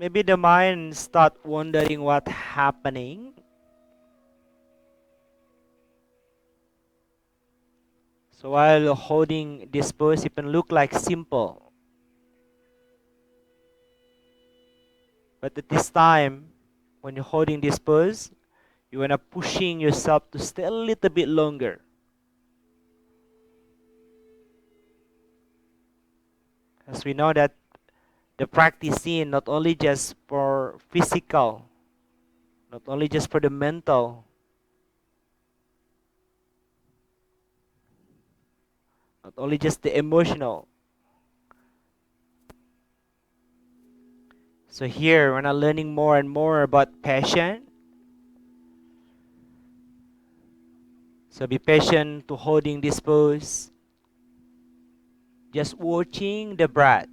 Maybe the mind start wondering what happening. So while holding this pose, it can look like simple, but at this time, when you're holding this pose, you wanna pushing yourself to stay a little bit longer. As we know that the practicing not only just for physical, not only just for the mental, not only just the emotional. So here, when I'm learning more and more about passion, so be patient to holding this pose, just watching the breath.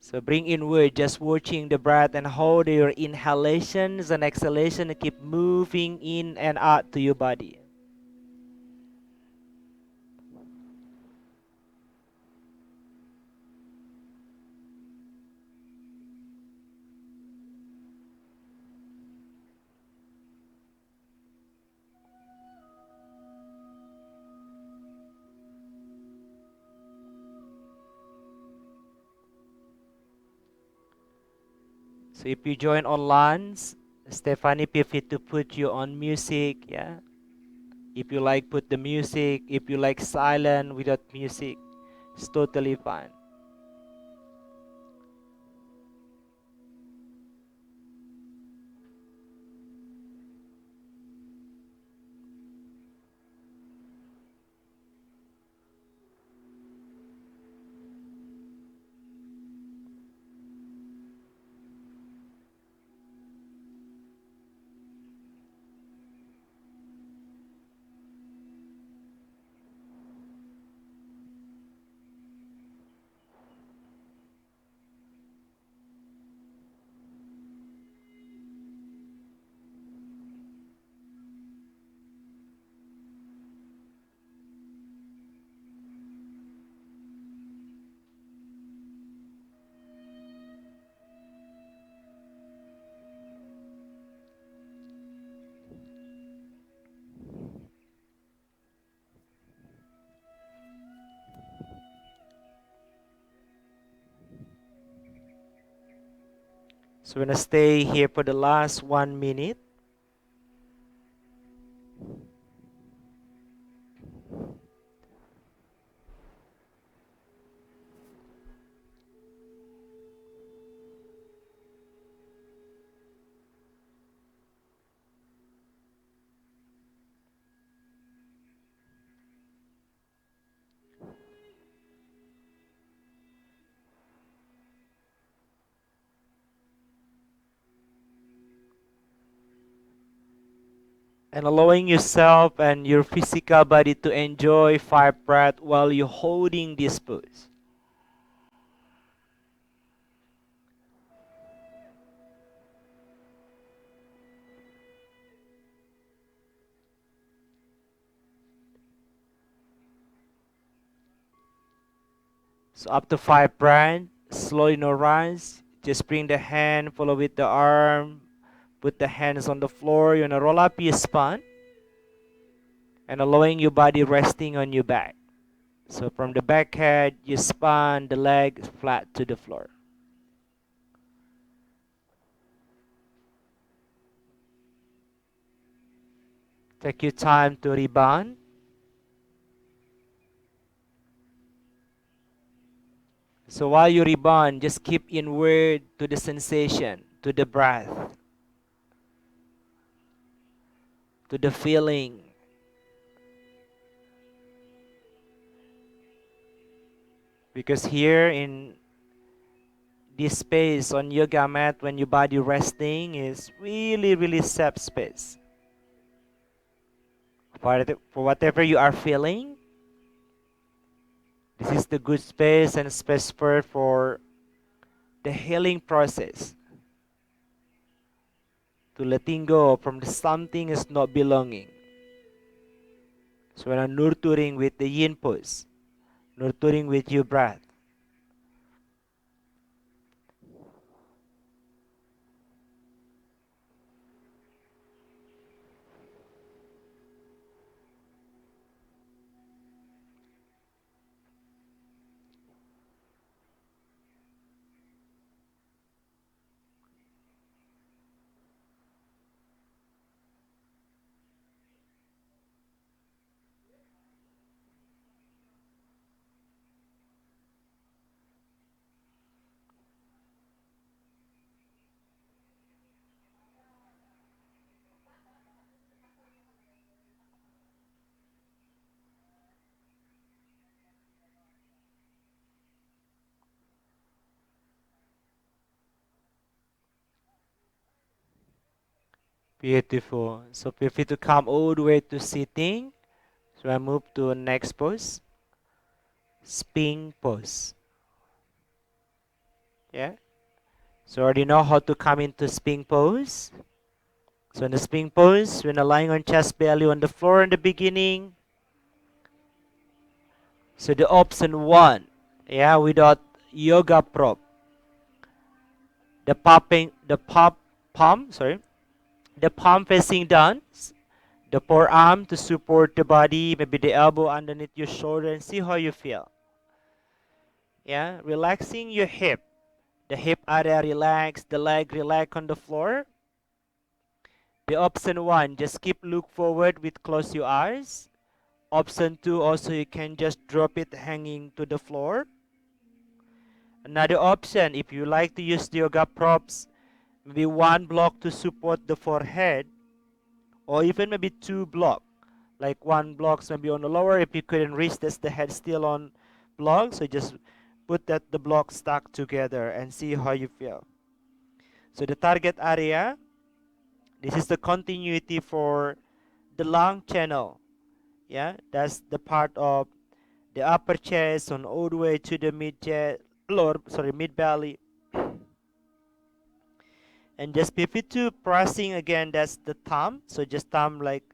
So bring inward, just watching the breath and hold your inhalations and exhalation and keep moving in and out to your body. So if you join online, Stephanie Piffy to put you on music, yeah. If you like, put the music. If you like silent without music, it's totally fine. So we're gonna stay here for the last 1 minute. And allowing yourself and your physical body to enjoy fire breath while you're holding this pose. So up to 5 breath, slowly no rise. Just bring the hand, follow with the arm, put the hands on the floor. You're gonna roll up your spine and allowing your body resting on your back. So from the back head, your spine, the leg flat to the floor. Take your time to rebound. So while you rebound, just keep inward to the sensation, to the breath, to the feeling. Because here in this space on yoga mat, when your body resting, is really, really safe space. For whatever you are feeling, this is the good space and space for the healing process. To letting go from the something is not belonging. So when I'm nurturing with the yin pose, nurturing with your breath. Beautiful. So feel free to come all the way to sitting. So I move to next pose, spin pose. Yeah. So already know how to come into spin pose. So in the spin pose, when you're lying on chest belly on the floor in the beginning. So the option one, yeah, without yoga prop. Sorry, the palm facing down, the forearm to support the body, maybe the elbow underneath your shoulder, and see how you feel. Yeah, relaxing your hip. The hip area relax, the leg relax on the floor. The option one, just keep look forward with close your eyes. Option two, also you can just drop it hanging to the floor. Another option, if you like to use the yoga props, maybe one block to support the forehead, or even maybe two block. Like one blocks maybe on the lower, if you couldn't reach this, the head still on block, so just put that the block stuck together and see how you feel. So the target area, this is the continuity for the lung channel. Yeah, that's the part of the upper chest on all the way to the mid chest, mid belly. And just pivot to pressing again, that's the thumb. So just thumb like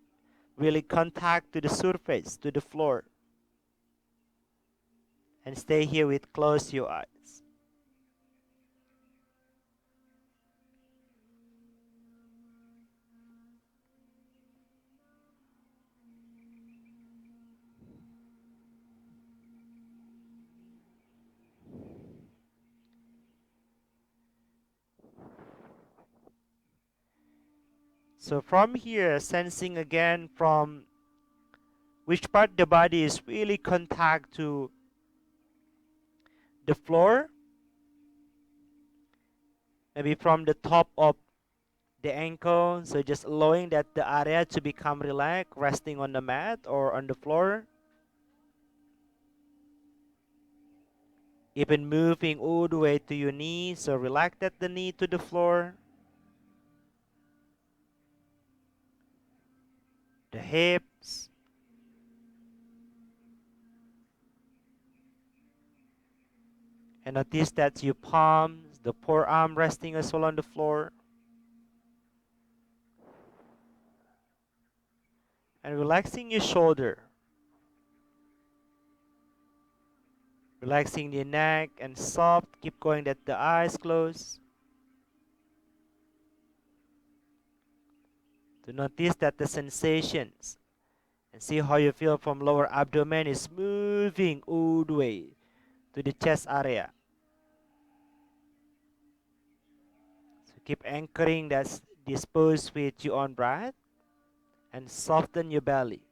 really contact to the surface, to the floor. And stay here with close your eyes. So from here, sensing again from which part the body is really contact to the floor, maybe from the top of the ankle, so just allowing that the area to become relaxed, resting on the mat or on the floor, even moving all the way to your knee, so relax that the knee to the floor, the hips, and notice that your palms, the forearm resting as well on the floor, and relaxing your shoulder, relaxing the neck and soft, keep going that the eyes closed. To notice that the sensations and see how you feel from lower abdomen is moving all the way to the chest area. So keep anchoring that this pose with your own breath and soften your belly.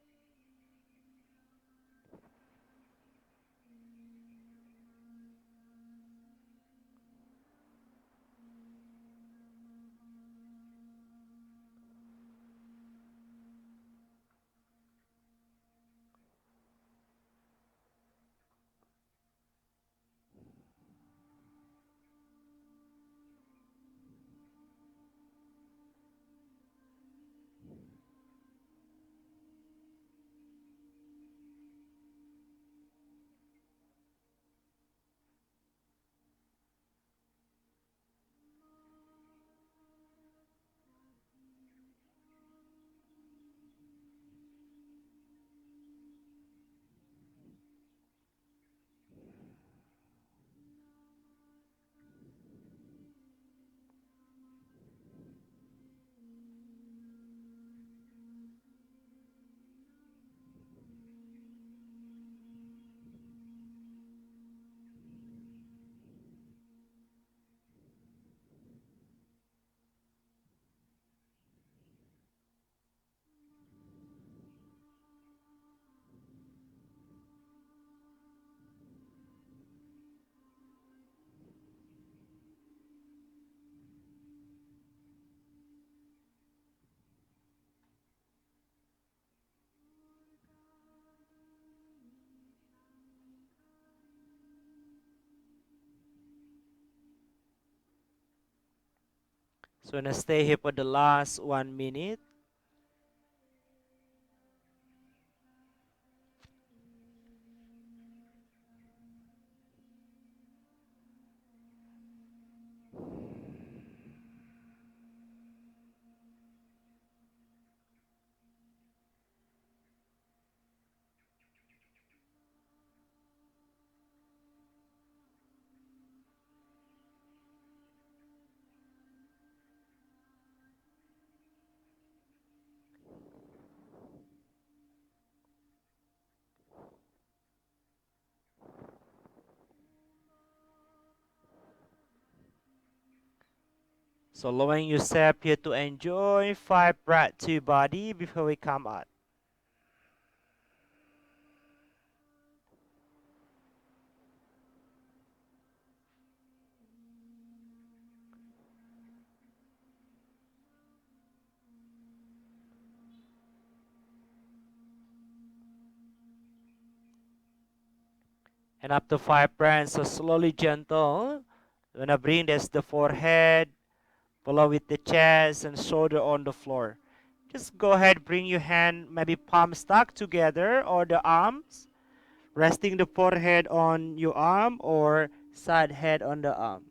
So I'm gonna stay here for the last 1 minute. So allowing yourself here to enjoy 5 breaths to your body before we come out. And up to 5 breaths, so slowly gentle. We're gonna bring this the forehead, follow with the chest and shoulder on the floor. Just go ahead, bring your hand, maybe palm stuck together or the arms, resting the forehead on your arm or side head on the arm.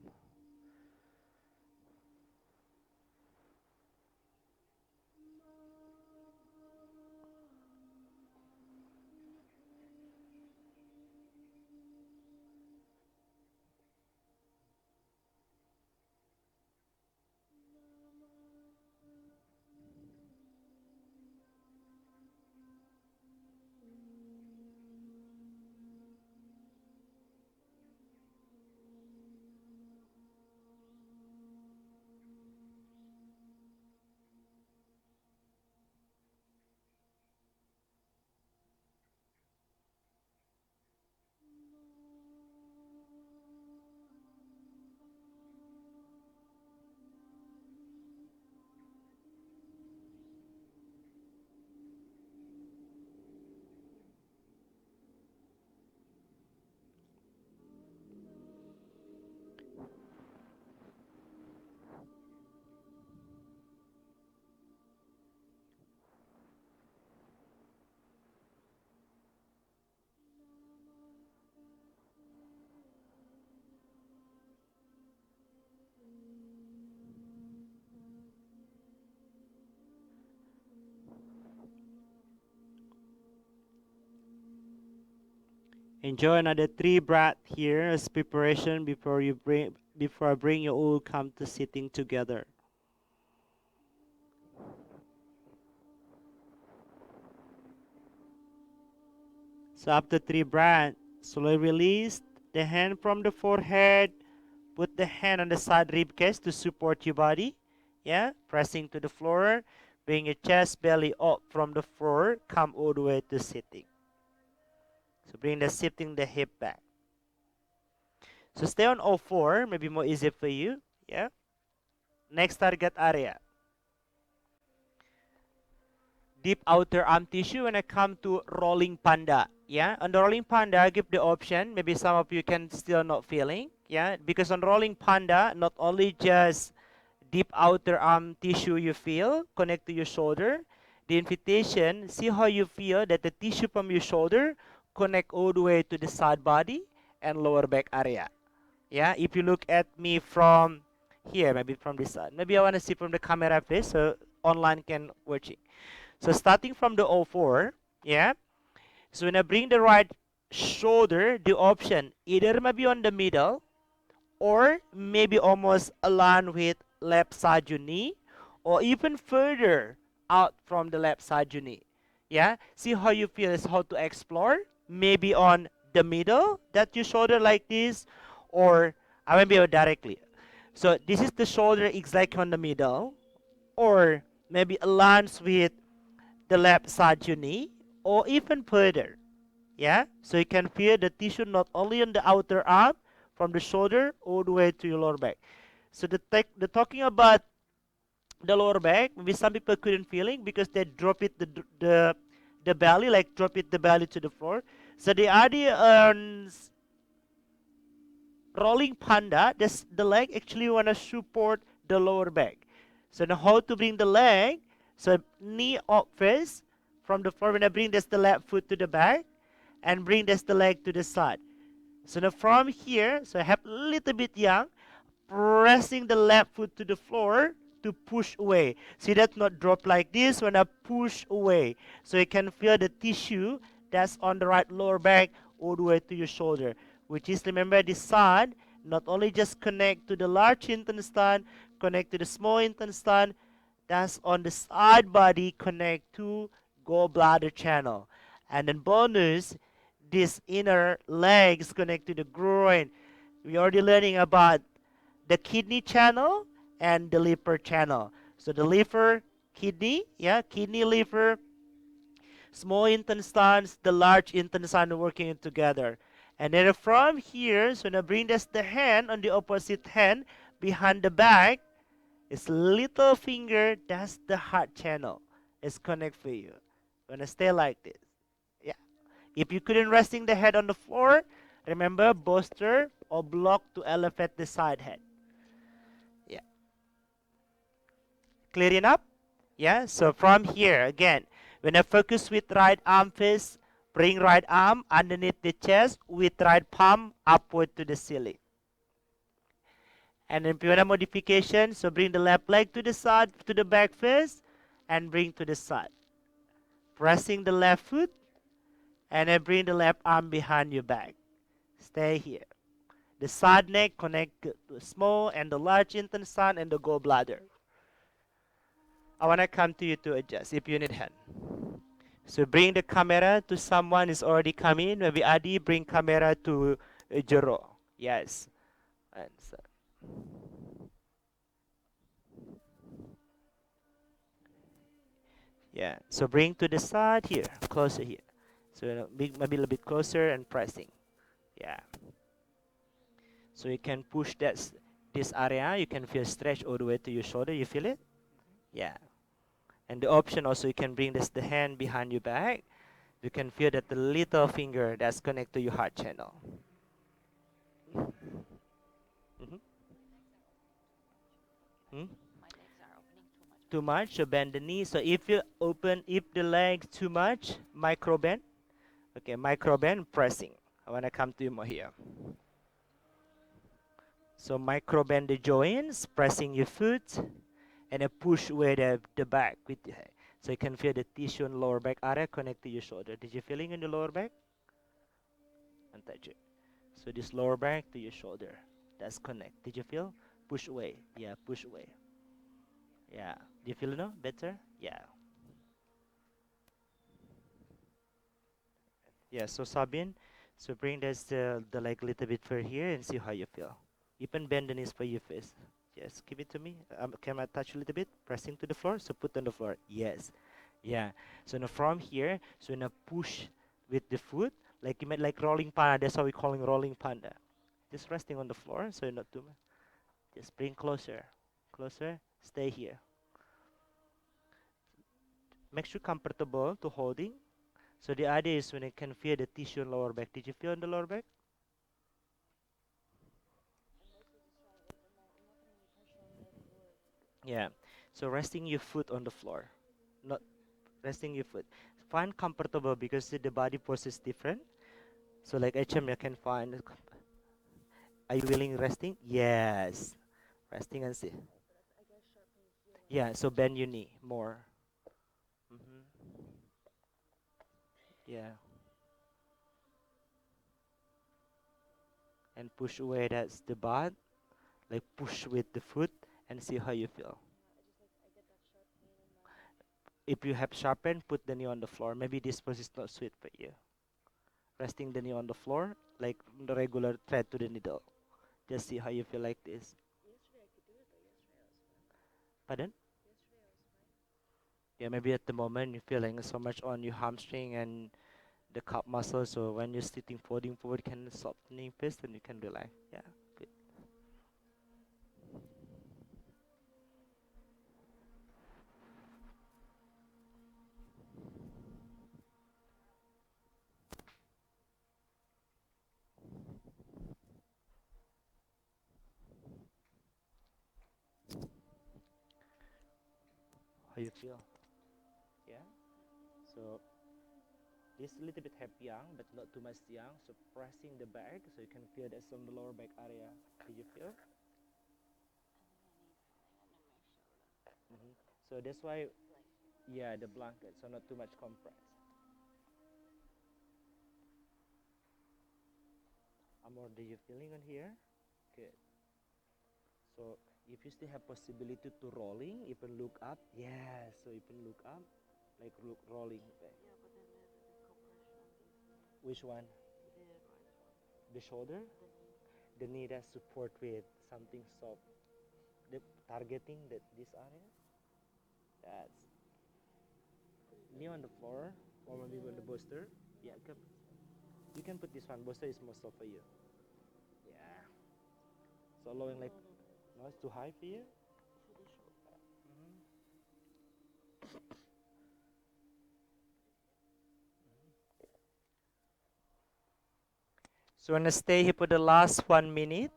Enjoy another 3 breath here as preparation before I bring you all come to sitting together. So after 3 breaths, slowly release the hand from the forehead. Put the hand on the side rib cage to support your body. Yeah, pressing to the floor. Bring your chest, belly up from the floor. Come all the way to sitting. So bring the sitting the hip back. So stay on all four, maybe more easy for you. Yeah. Next target area. Deep outer arm tissue when I come to rolling panda. Yeah, on the rolling panda, I give the option. Maybe some of you can still not feeling. Yeah, because on rolling panda, not only just deep outer arm tissue you feel connect to your shoulder, the invitation, see how you feel that the tissue from your shoulder connect all the way to the side body and lower back area. Yeah, if you look at me from here, maybe from this side, maybe I want to see from the camera please, so online can watch it. So starting from the O4, yeah. So when I bring the right shoulder, the option either maybe on the middle or maybe almost aligned with left side your knee or even further out from the left side your knee. Yeah, see how you feel is how to explore. Maybe on the middle that your shoulder like this, or I maybe directly. So this is the shoulder exactly on the middle, or maybe aligns with the left side your knee, or even further. Yeah, so you can feel the tissue not only on the outer arm, from the shoulder all the way to your lower back. So the talking about the lower back, maybe some people couldn't feeling because they drop it the belly, like drop it the belly to the floor. So the idea on rolling panda, this the leg actually wanna support the lower back. So now how to bring the leg? So knee up first from the floor. When I bring this the left foot to the back and bring this the leg to the side. So now from here, so I have a little bit young, pressing the left foot to the floor to push away. See that not drop like this when I push away. So you can feel the tissue that's on the right lower back all the way to your shoulder. Which is remember this side, not only just connect to the large intestine, connect to the small intestine, that's on the side body connect to gallbladder channel. And then bonus, this inner legs connect to the groin. We already learning about the kidney channel and the liver channel. So the liver, kidney, yeah, kidney, liver, small intestines, the large intestine working together. And then from here, so now bring this the hand on the opposite hand behind the back. It's little finger, that's the heart channel. It's connect for you. Gonna stay like this. Yeah. If you couldn't resting the head on the floor, remember bolster or block to elevate the side head. Yeah. Clear enough? Yeah. So from here again, when I focus with right arm fist, bring right arm underneath the chest with right palm upward to the ceiling. And then piano modification, so bring the left leg to the side, to the back first, and bring to the side. Pressing the left foot, and then bring the left arm behind your back. Stay here. The side neck connect to the small and the large intestine and the gallbladder. I want to come to you to adjust if you need hand. So bring the camera to someone is already coming. Maybe Adi bring camera to Jero. Yes. And so, yeah. So bring to the side here, closer here. So maybe a little bit closer and pressing. Yeah. So you can push this area. You can feel stretch all the way to your shoulder. You feel it? Yeah. And the option also you can bring this the hand behind your back. You can feel that the little finger that's connected to your heart channel. Mhm. Hmm? Too much, so bend the knee. So if you open, if the leg too much, micro bend. Okay, micro bend, pressing. I wanna come to you more here. So micro bend the joints, pressing your foot, and then push away the back with the head. So you can feel the tissue in lower back area connect to your shoulder. Did you feeling in the lower back? and touch it. So this lower back to your shoulder. That's connect. Did you feel? Push away. Yeah, push away. Yeah. Do you feel it now? Better? Yeah. Yeah. So Sabine, so bring this the leg a little bit further here and see how you feel. Even bend the knees for your face. Yes, give it to me. Can I touch a little bit? Pressing to the floor. So put on the floor. Yes. Yeah. So now from here, so now push with the foot, like you meant like rolling panda. That's how we calling rolling panda. Just resting on the floor, so not too much. Just bring closer, closer. Stay here. Make sure comfortable to holding. So the idea is when you can feel the tissue in lower back. Did you feel in the lower back? Yeah. So resting your foot on the floor, not resting your foot. Find comfortable because the body pose is different. So like HM, you can find. Are you willing resting? Yes. Resting and see. Yeah. So bend your knee more. Hmm. Yeah. And push away. That's the butt. Like push with the foot and see how you feel. If you have sharpened, put the knee on the floor. Maybe this pose is not sweet for you. Resting the knee on the floor, like the regular thread to the needle. Just see how you feel like this. Pardon? Yeah, maybe at the moment you're feeling so much on your hamstring and the calf muscle. So when you're sitting, folding forward, can softening first and you can relax. Yeah, good. How you feel? Yeah. So this a little bit have yang, but not too much yang. So pressing the back, so you can feel that from the lower back area. Do you feel? Hmm. So that's why, yeah, the blanket, so not too much compress. Amor, do you feeling on here? Good. So if you still have possibility to rolling, you can look up. Yeah, so you can look up, like look rolling back. Which one? The shoulder? The knee that support with something soft. The targeting that this area. That's knee on the floor, or maybe on the bolster. Yeah, you can put this one. Bolster is more soft for you. Yeah. So allowing like, no, it's too high for you. Mhm. So wanna stay here for the last 1 minute.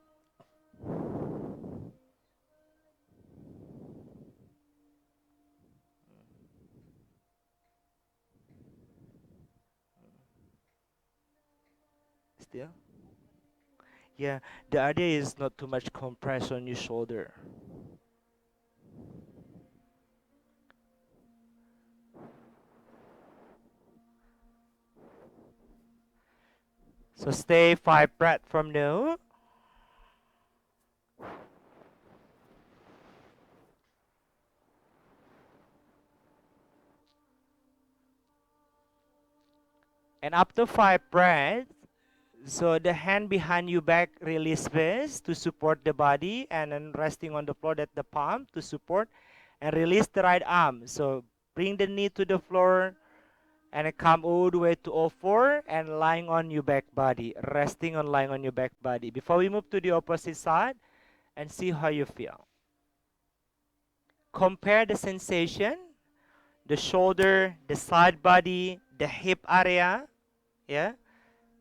Still. Yeah, the idea is not too much compress on your shoulder. So stay 5 breath from now. And after 5 breaths, so the hand behind your back release space to support the body and then resting on the floor at the palm to support and release the right arm. So bring the knee to the floor and come all the way to all four and lying on your back body, resting on lying on your back body. Before we move to the opposite side and see how you feel. Compare the sensation, the shoulder, the side body, the hip area, yeah,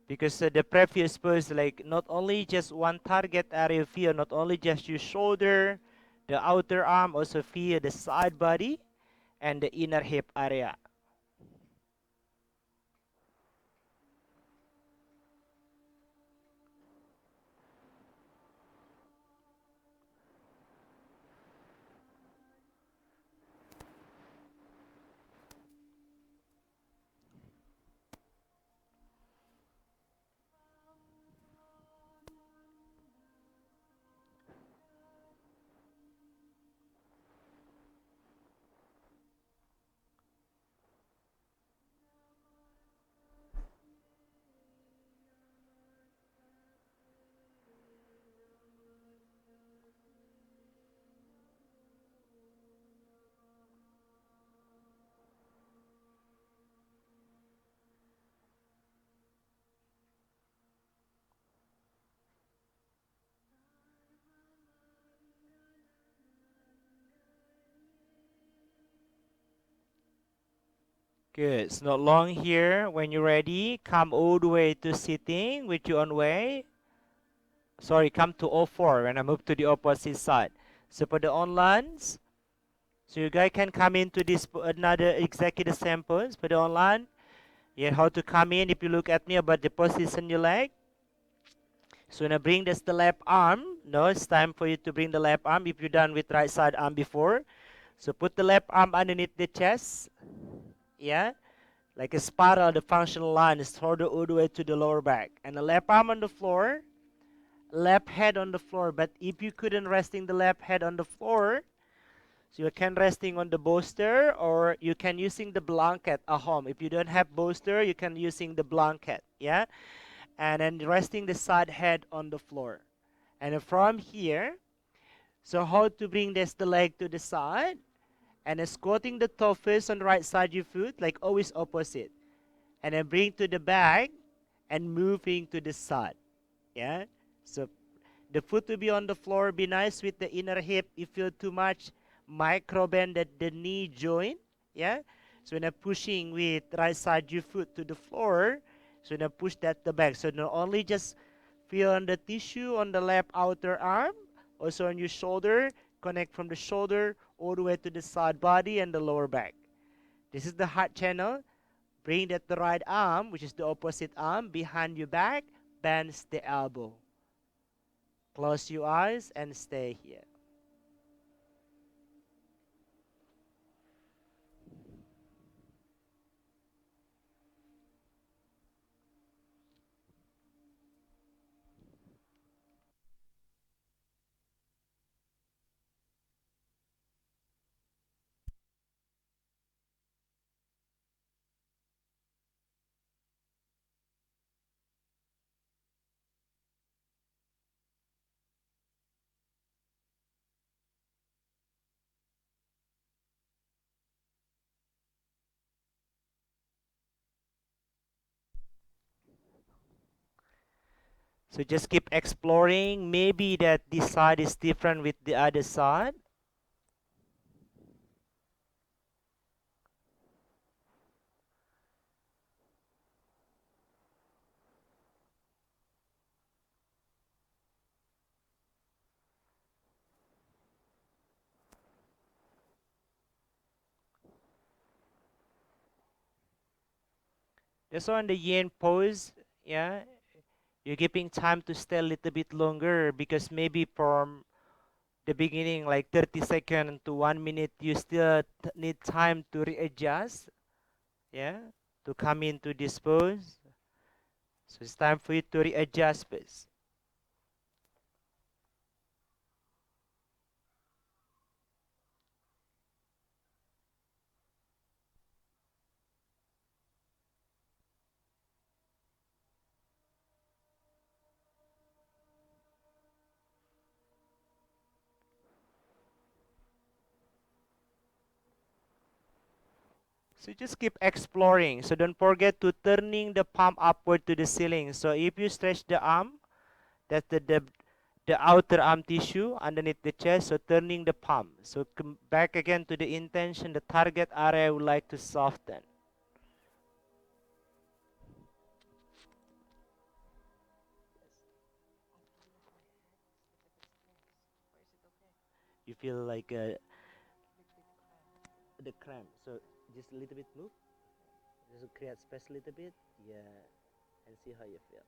because the previous pose like not only just one target area feel, not only just your shoulder, the outer arm, also feel the side body and the inner hip area. Good. It's not long here. When you're ready, come all the way to sitting with your own way. Sorry, come to all four when I move to the opposite side. So for the online, so you guys can come into this another exactly the same pose for the online. Yeah, how to come in if you look at me about the position your leg. So when I bring this the left arm, no, it's time for you to bring the left arm if you're done with right side arm before. So put the left arm underneath the chest. Yeah. Like a spiral, the functional line is shoulder all the way to the lower back. And the left arm on the floor, left head on the floor. But if you couldn't resting the left head on the floor, so you can resting on the bolster or you can using the blanket at home. If you don't have bolster, you can using the blanket. Yeah. And then resting the side head on the floor. And then from here, so how to bring this the leg to the side and then squatting the toe first on the right side of your foot, like always opposite. And then bring to the back and moving to the side. Yeah. So the foot will be on the floor. Be nice with the inner hip. If you feel too much, micro bend the knee joint. Yeah. So when I'm pushing with right side your foot to the floor, so when I push that the back. So not only just feel on the tissue on the left outer arm, also on your shoulder. Connect from the shoulder all the way to the side body and the lower back. This is the heart channel. Bring that the right arm, which is the opposite arm, behind your back, bends the elbow. Close your eyes and stay here. So just keep exploring. Maybe that this side is different with the other side. That's on the yin pose. Yeah, you're giving time to stay a little bit longer because maybe from the beginning, like 30 seconds to 1 minute, you still need time to readjust. Yeah, to come into this pose. So it's time for you to readjust first. So just keep exploring. So don't forget to turning the palm upward to the ceiling. So if you stretch the arm, that's the outer arm tissue underneath the chest. So turning the palm. So come back again to the intention, the target area I would like to soften. You feel like the cramp. So just a little bit move. Just create space a little bit. Yeah, and see how you feel.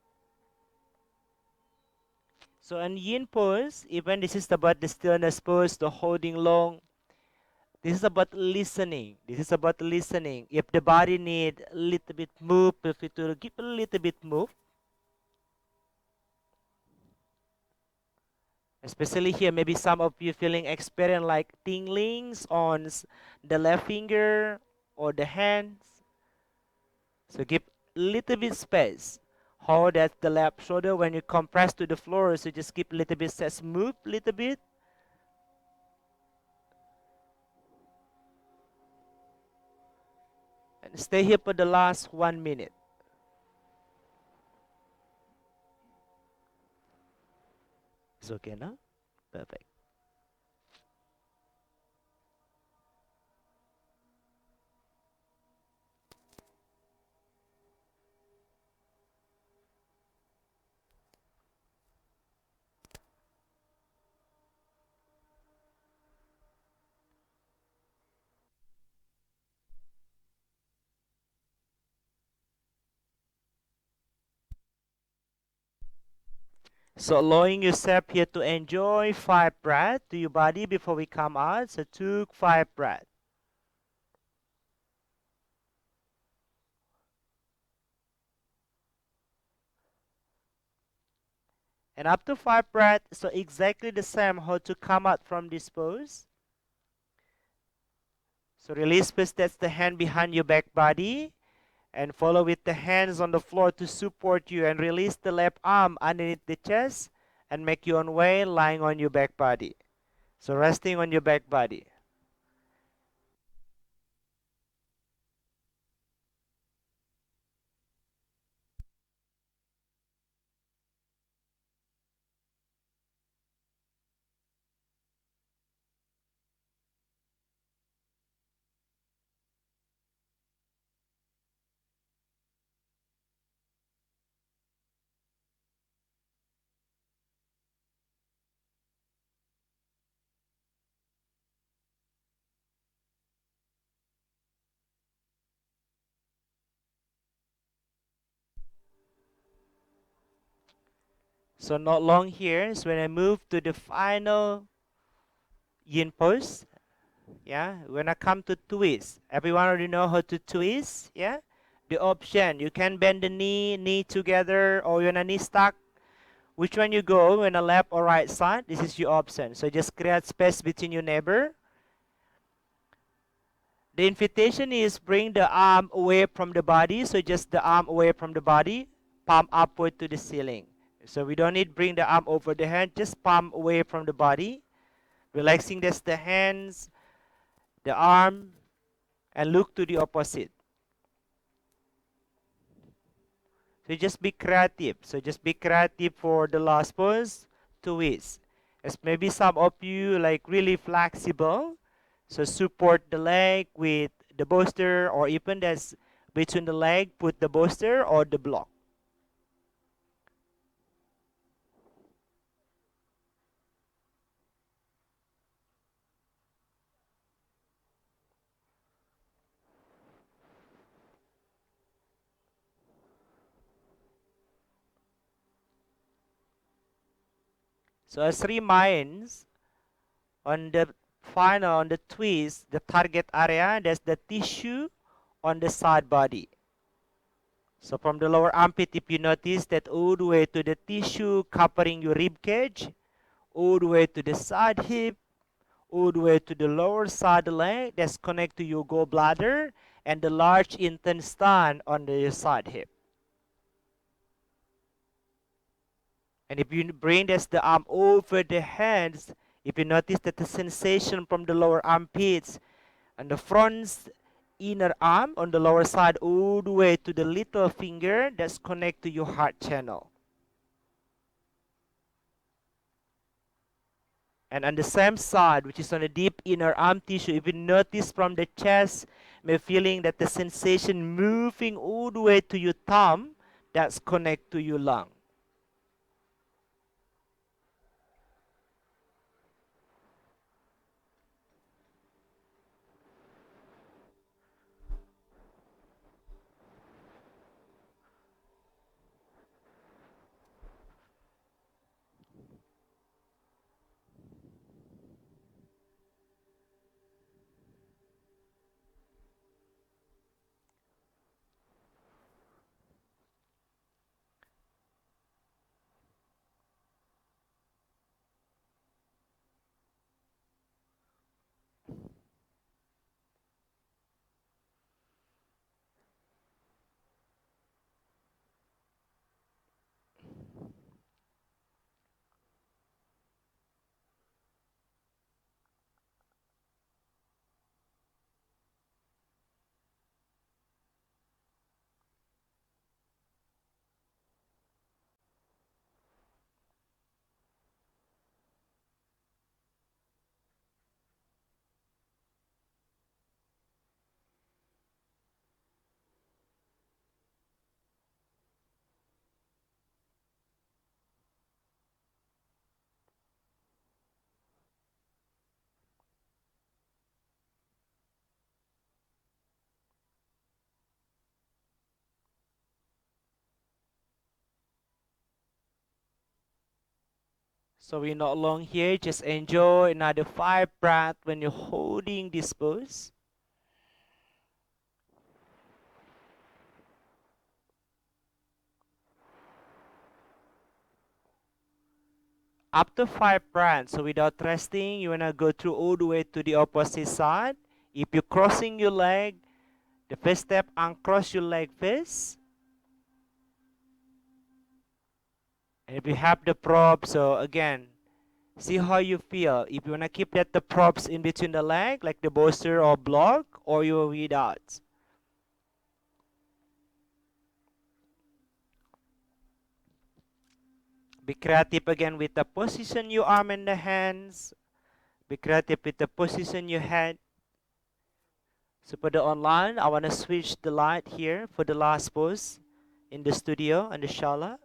So in yin pose, even this is about the stillness pose, the holding long. This is about listening. This is about listening. If the body need a little bit move, if it will give a little bit move, especially here, maybe some of you feeling experience like tinglings on the left finger or the hands. So give little bit space. Hold at the left shoulder when you compress to the floor. So just keep a little bit space. Move a little bit. And stay here for the last 1 minute. It's okay now? Perfect. So allowing yourself here to enjoy 5 breaths to your body before we come out. So took 5 breaths. And up to 5 breaths, so exactly the same how to come out from this pose. So release first, that's the hand behind your back body. And follow with the hands on the floor to support you. And release the left arm underneath the chest. And make your own way lying on your back body. So resting on your back body. So not long here is when I move to the final yin pose. Yeah, when I come to twist, everyone already know how to twist. Yeah, the option you can bend the knee together, or when a knee stuck. Which one you go, when a left or right side? This is your option. So just create space between your neighbor. The invitation is bring the arm away from the body. So just the arm away from the body, palm upward to the ceiling. So we don't need bring the arm over the hand, just palm away from the body. Relaxing just the hands, the arm, and look to the opposite. So just be creative. So just be creative for the last pose, twist. As maybe some of you like really flexible. So support the leg with the bolster, or even that's between the leg, put the bolster or the block. So as reminds, on the final, on the twist, the target area, that's the tissue on the side body. So from the lower armpit, if you notice that all the way to the tissue covering your rib cage, all the way to the side hip, all the way to the lower side leg, that's connect to your gallbladder and the large intestine on the side hip. And if you bring this the arm over the hands, if you notice that the sensation from the lower armpits and the front inner arm on the lower side all the way to the little finger, that's connect to your heart channel. And on the same side, which is on the deep inner arm tissue, if you notice from the chest, may feeling that the sensation moving all the way to your thumb, that's connect to your lung. So we're not long here. Just enjoy another 5 breaths when you're holding this pose. Up to 5 breaths. So without resting, you wanna go through all the way to the opposite side. If you're crossing your leg, the first step, uncross your leg first. And if you have the prop, so again, see how you feel. If you wanna keep that the props in between the leg, like the bolster or block, or you without. Be creative again with the position your arm and the hands. Be creative with the position your head. So for the online, I want to switch the light here for the last pose in the studio and the shala.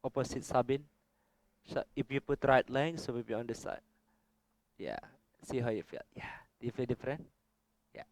Opposite Sabin. So if you put right leg, so we'll be on the side. Yeah. See how you feel. Yeah. Do you feel different? Yeah.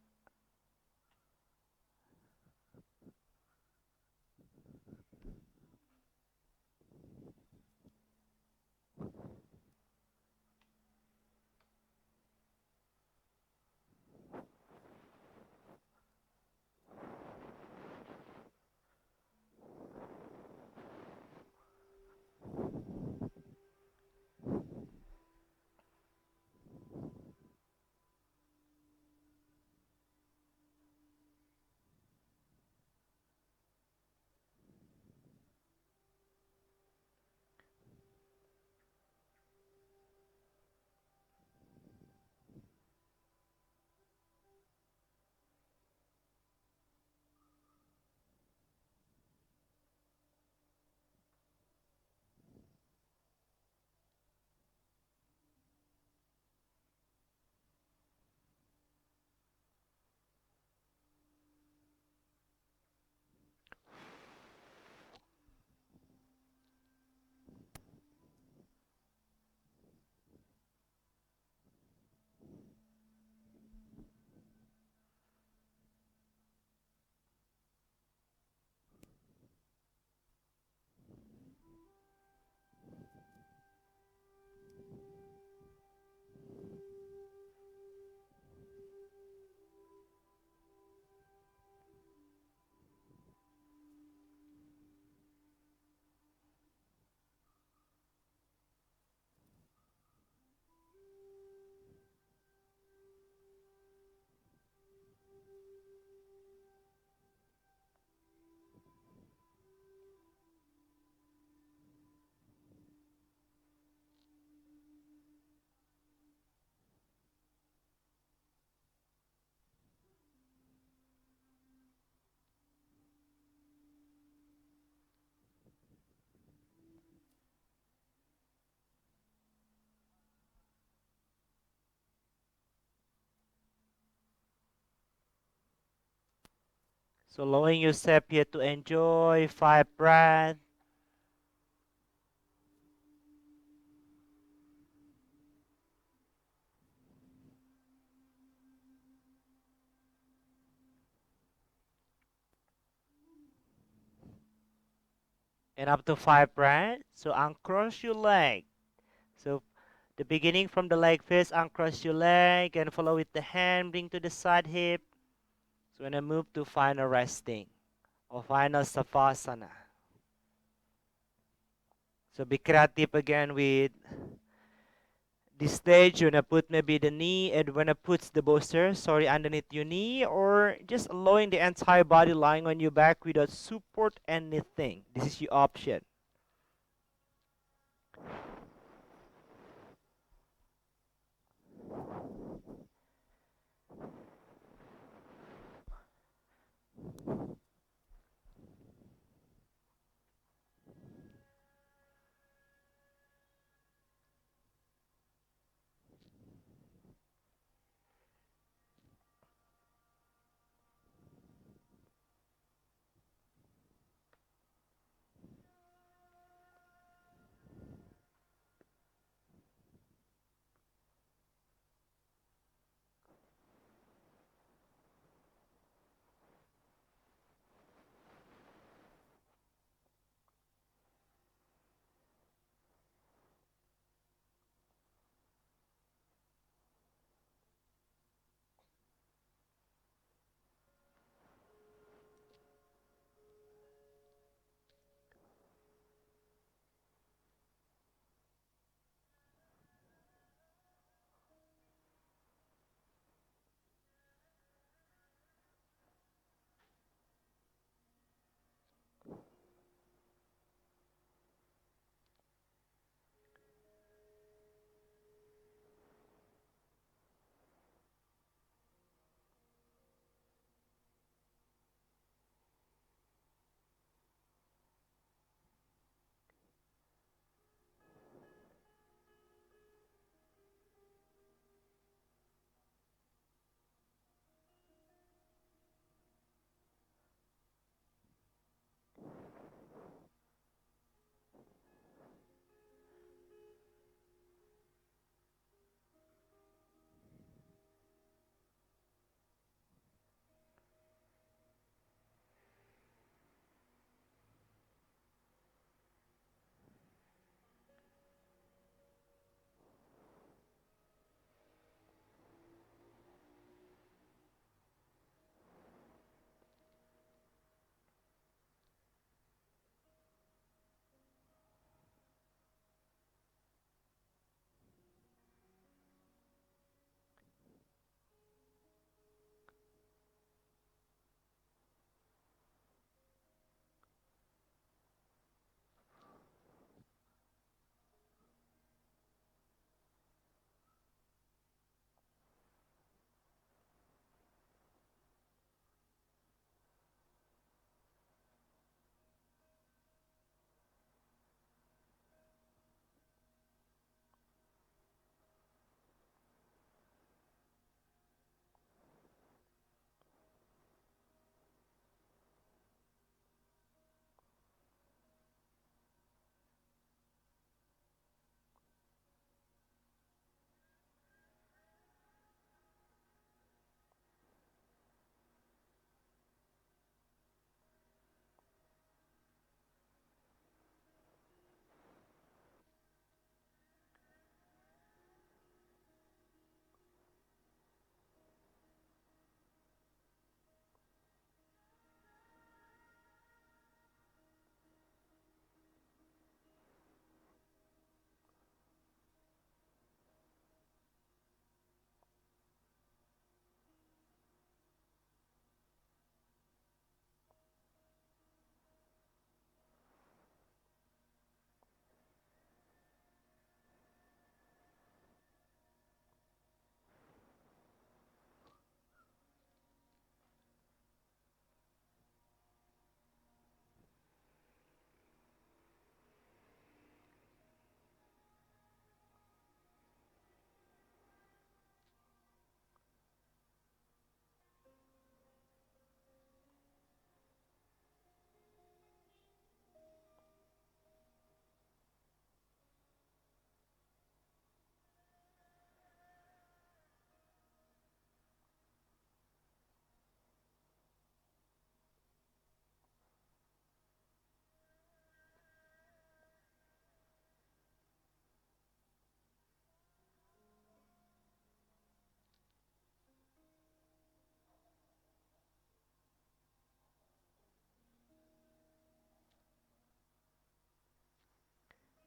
So allowing yourself here to enjoy 5 breaths. And up to 5 breaths. So uncross your leg. So the beginning from the leg first, uncross your leg and follow with the hand, bring to the side hip. So when I move to final resting or final savasana. So be creative again with this stage. You wanna put maybe the knee and when I put the bolster, sorry, underneath your knee, or just allowing the entire body lying on your back without support anything. This is your option.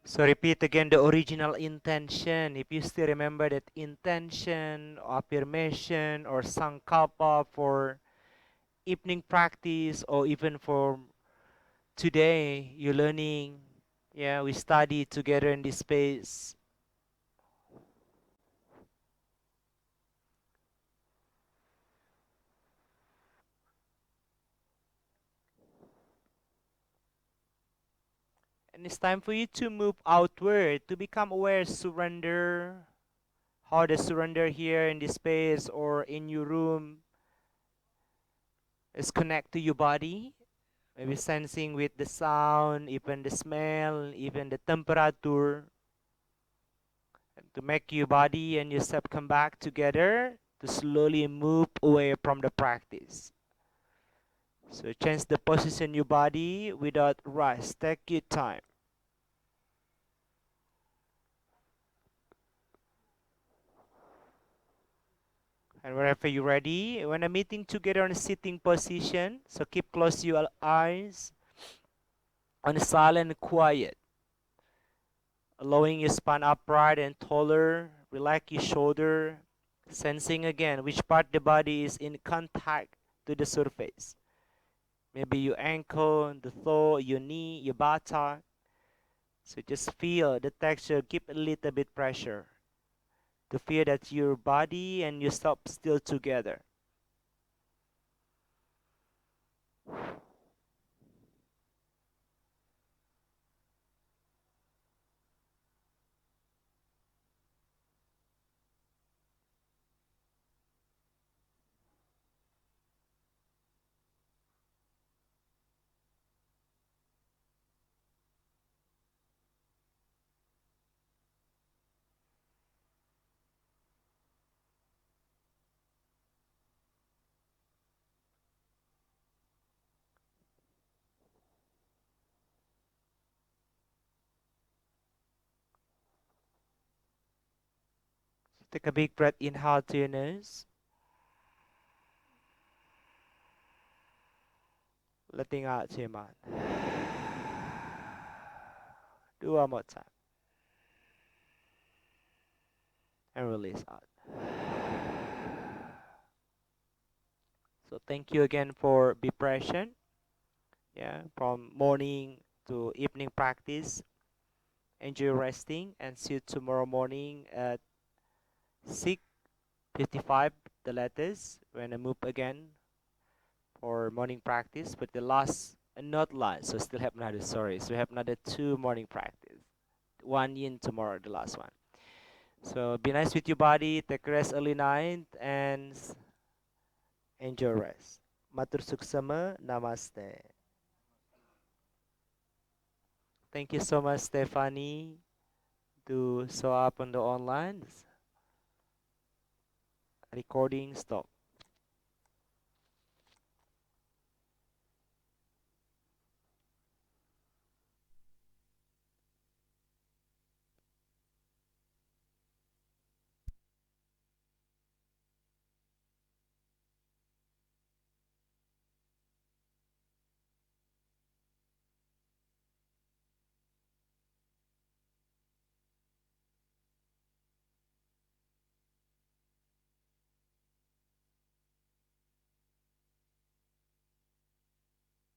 So repeat again the original intention. If you still remember that intention, affirmation, or sankalpa for evening practice, or even for today, you're learning. Yeah, we study together in this space. And it's time for you to move outward to become aware, surrender. How the surrender here in this space or in your room is connect to your body. Maybe sensing with the sound, even the smell, even the temperature, and to make your body and yourself come back together to slowly move away from the practice. So change the position your body without rush. Take your time. And wherever you're ready, when I'm meeting together in a sitting position, so keep close your eyes on silent and quiet, allowing your spine upright and taller. Relax your shoulder, sensing again which part the body is in contact to the surface. Maybe your ankle, the toe, your knee, your buttock. So just feel the texture, give a little bit pressure to feel that your body and yourself still together. Take a big breath, inhale to your nose, letting out to your mouth. Do one more time and release out. So thank you again for be present. Yeah, from morning to evening practice. Enjoy resting and see you tomorrow morning at 6:55 the latest when I move again for morning practice. But the last not last, so still have another sorry. So we have another two morning practice. One yin tomorrow, the last one. So be nice with your body, take rest early night and enjoy rest. Matur suksama, namaste. Thank you so much, Stephanie, to show up on the online recording. Stop.